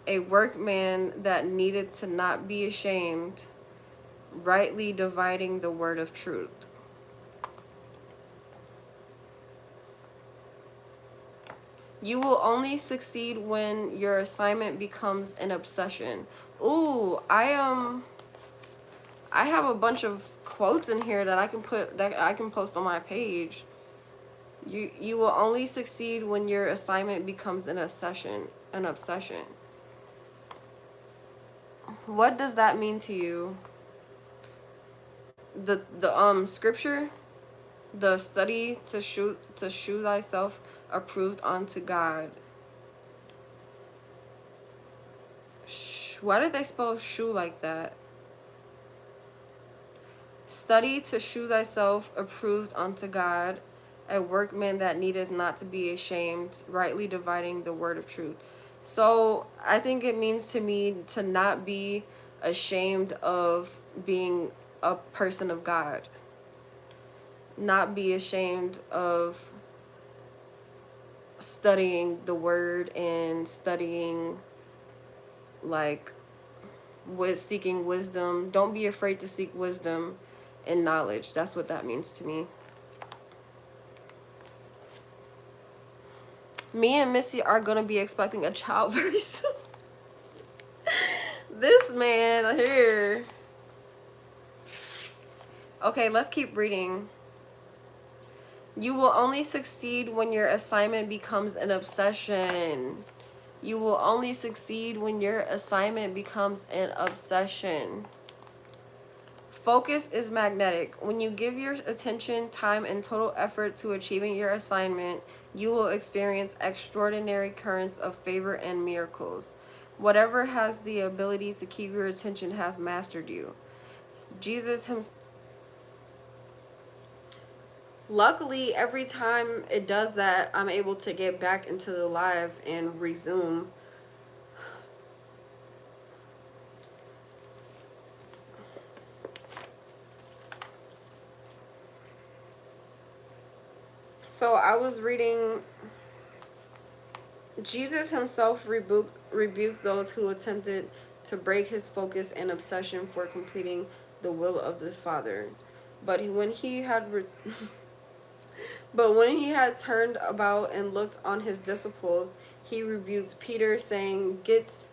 a workman that needeth to not be ashamed, rightly dividing the word of truth. You will only succeed when your assignment becomes an obsession. Ooh, I have a bunch of quotes in here that I can post on my page. You will only succeed when your assignment becomes an obsession. What does that mean to you? The scripture, the study to shew thyself approved unto God. Why did they spell shoe like that? Study to shew thyself approved unto God, a workman that needeth not to be ashamed, rightly dividing the word of truth. So I think it means to me to not be ashamed of being a person of God. Not be ashamed of studying the word and studying, like, with seeking wisdom. Don't be afraid to seek wisdom and knowledge. That's what that means to me. Me and Missy are going to be expecting a child very soon. This man here. Okay, let's keep reading. You will only succeed when your assignment becomes an obsession. You will only succeed when your assignment becomes an obsession. Focus is magnetic. When you give your attention, time, and total effort to achieving your assignment, you will experience extraordinary currents of favor and miracles. Whatever has the ability to keep your attention has mastered you. Jesus himself. Luckily, every time it does that, I'm able to get back into the live and resume. So I was reading, Jesus himself rebuked those who attempted to break his focus and obsession for completing the will of the Father. But when he had but when he had turned about and looked on his disciples, he rebuked Peter, saying, "Get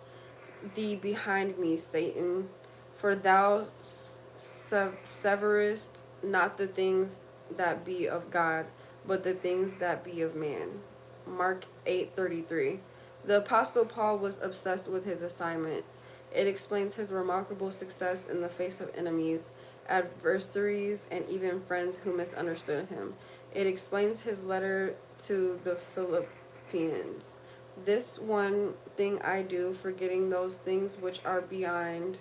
thee behind me, Satan, for thou severest not the things that be of God, but the things that be of man." Mark 8:33. The Apostle Paul was obsessed with his assignment. It explains his remarkable success in the face of enemies, adversaries, and even friends who misunderstood him. It explains his letter to the Philippians. "This one thing I do, forgetting those things which are behind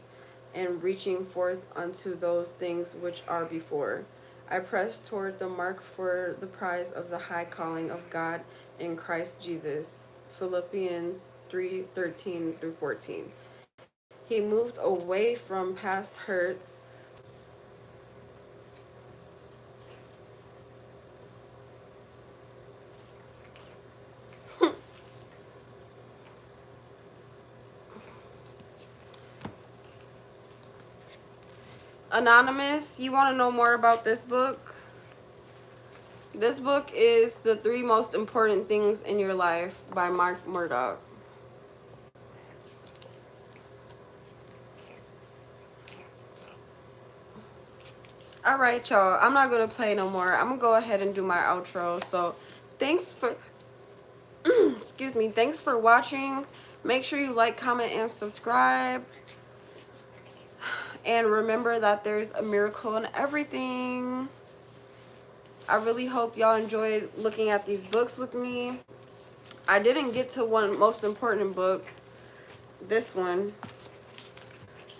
and reaching forth unto those things which are before. I press toward the mark for the prize of the high calling of God in Christ Jesus." Philippians 3:13-14. He moved away from past hurts. Anonymous, you want to know more about this book? This book is The Three Most Important Things in Your Life by Mark Murdoch. Alright, y'all. I'm not going to play no more. I'm going to go ahead and do my outro. So, thanks for... excuse me. Thanks for watching. Make sure you like, comment, and subscribe. And remember that there's a miracle in everything. I really hope y'all enjoyed looking at these books with me. I didn't get to one most important book, this one,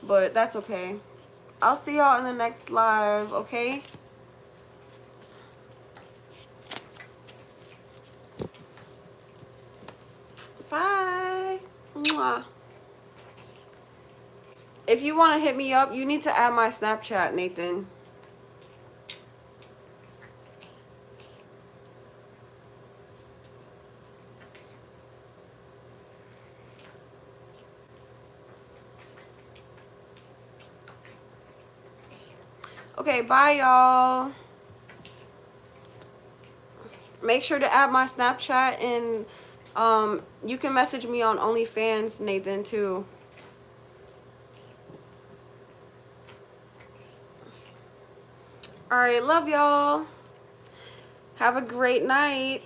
but that's okay. I'll see y'all in the next live, okay? Bye. Mwah. If you want to hit me up, you need to add my Snapchat, Nathan. Okay, bye, y'all. Make sure to add my Snapchat, and you can message me on OnlyFans, Nathan, too. All right, love y'all. Have a great night.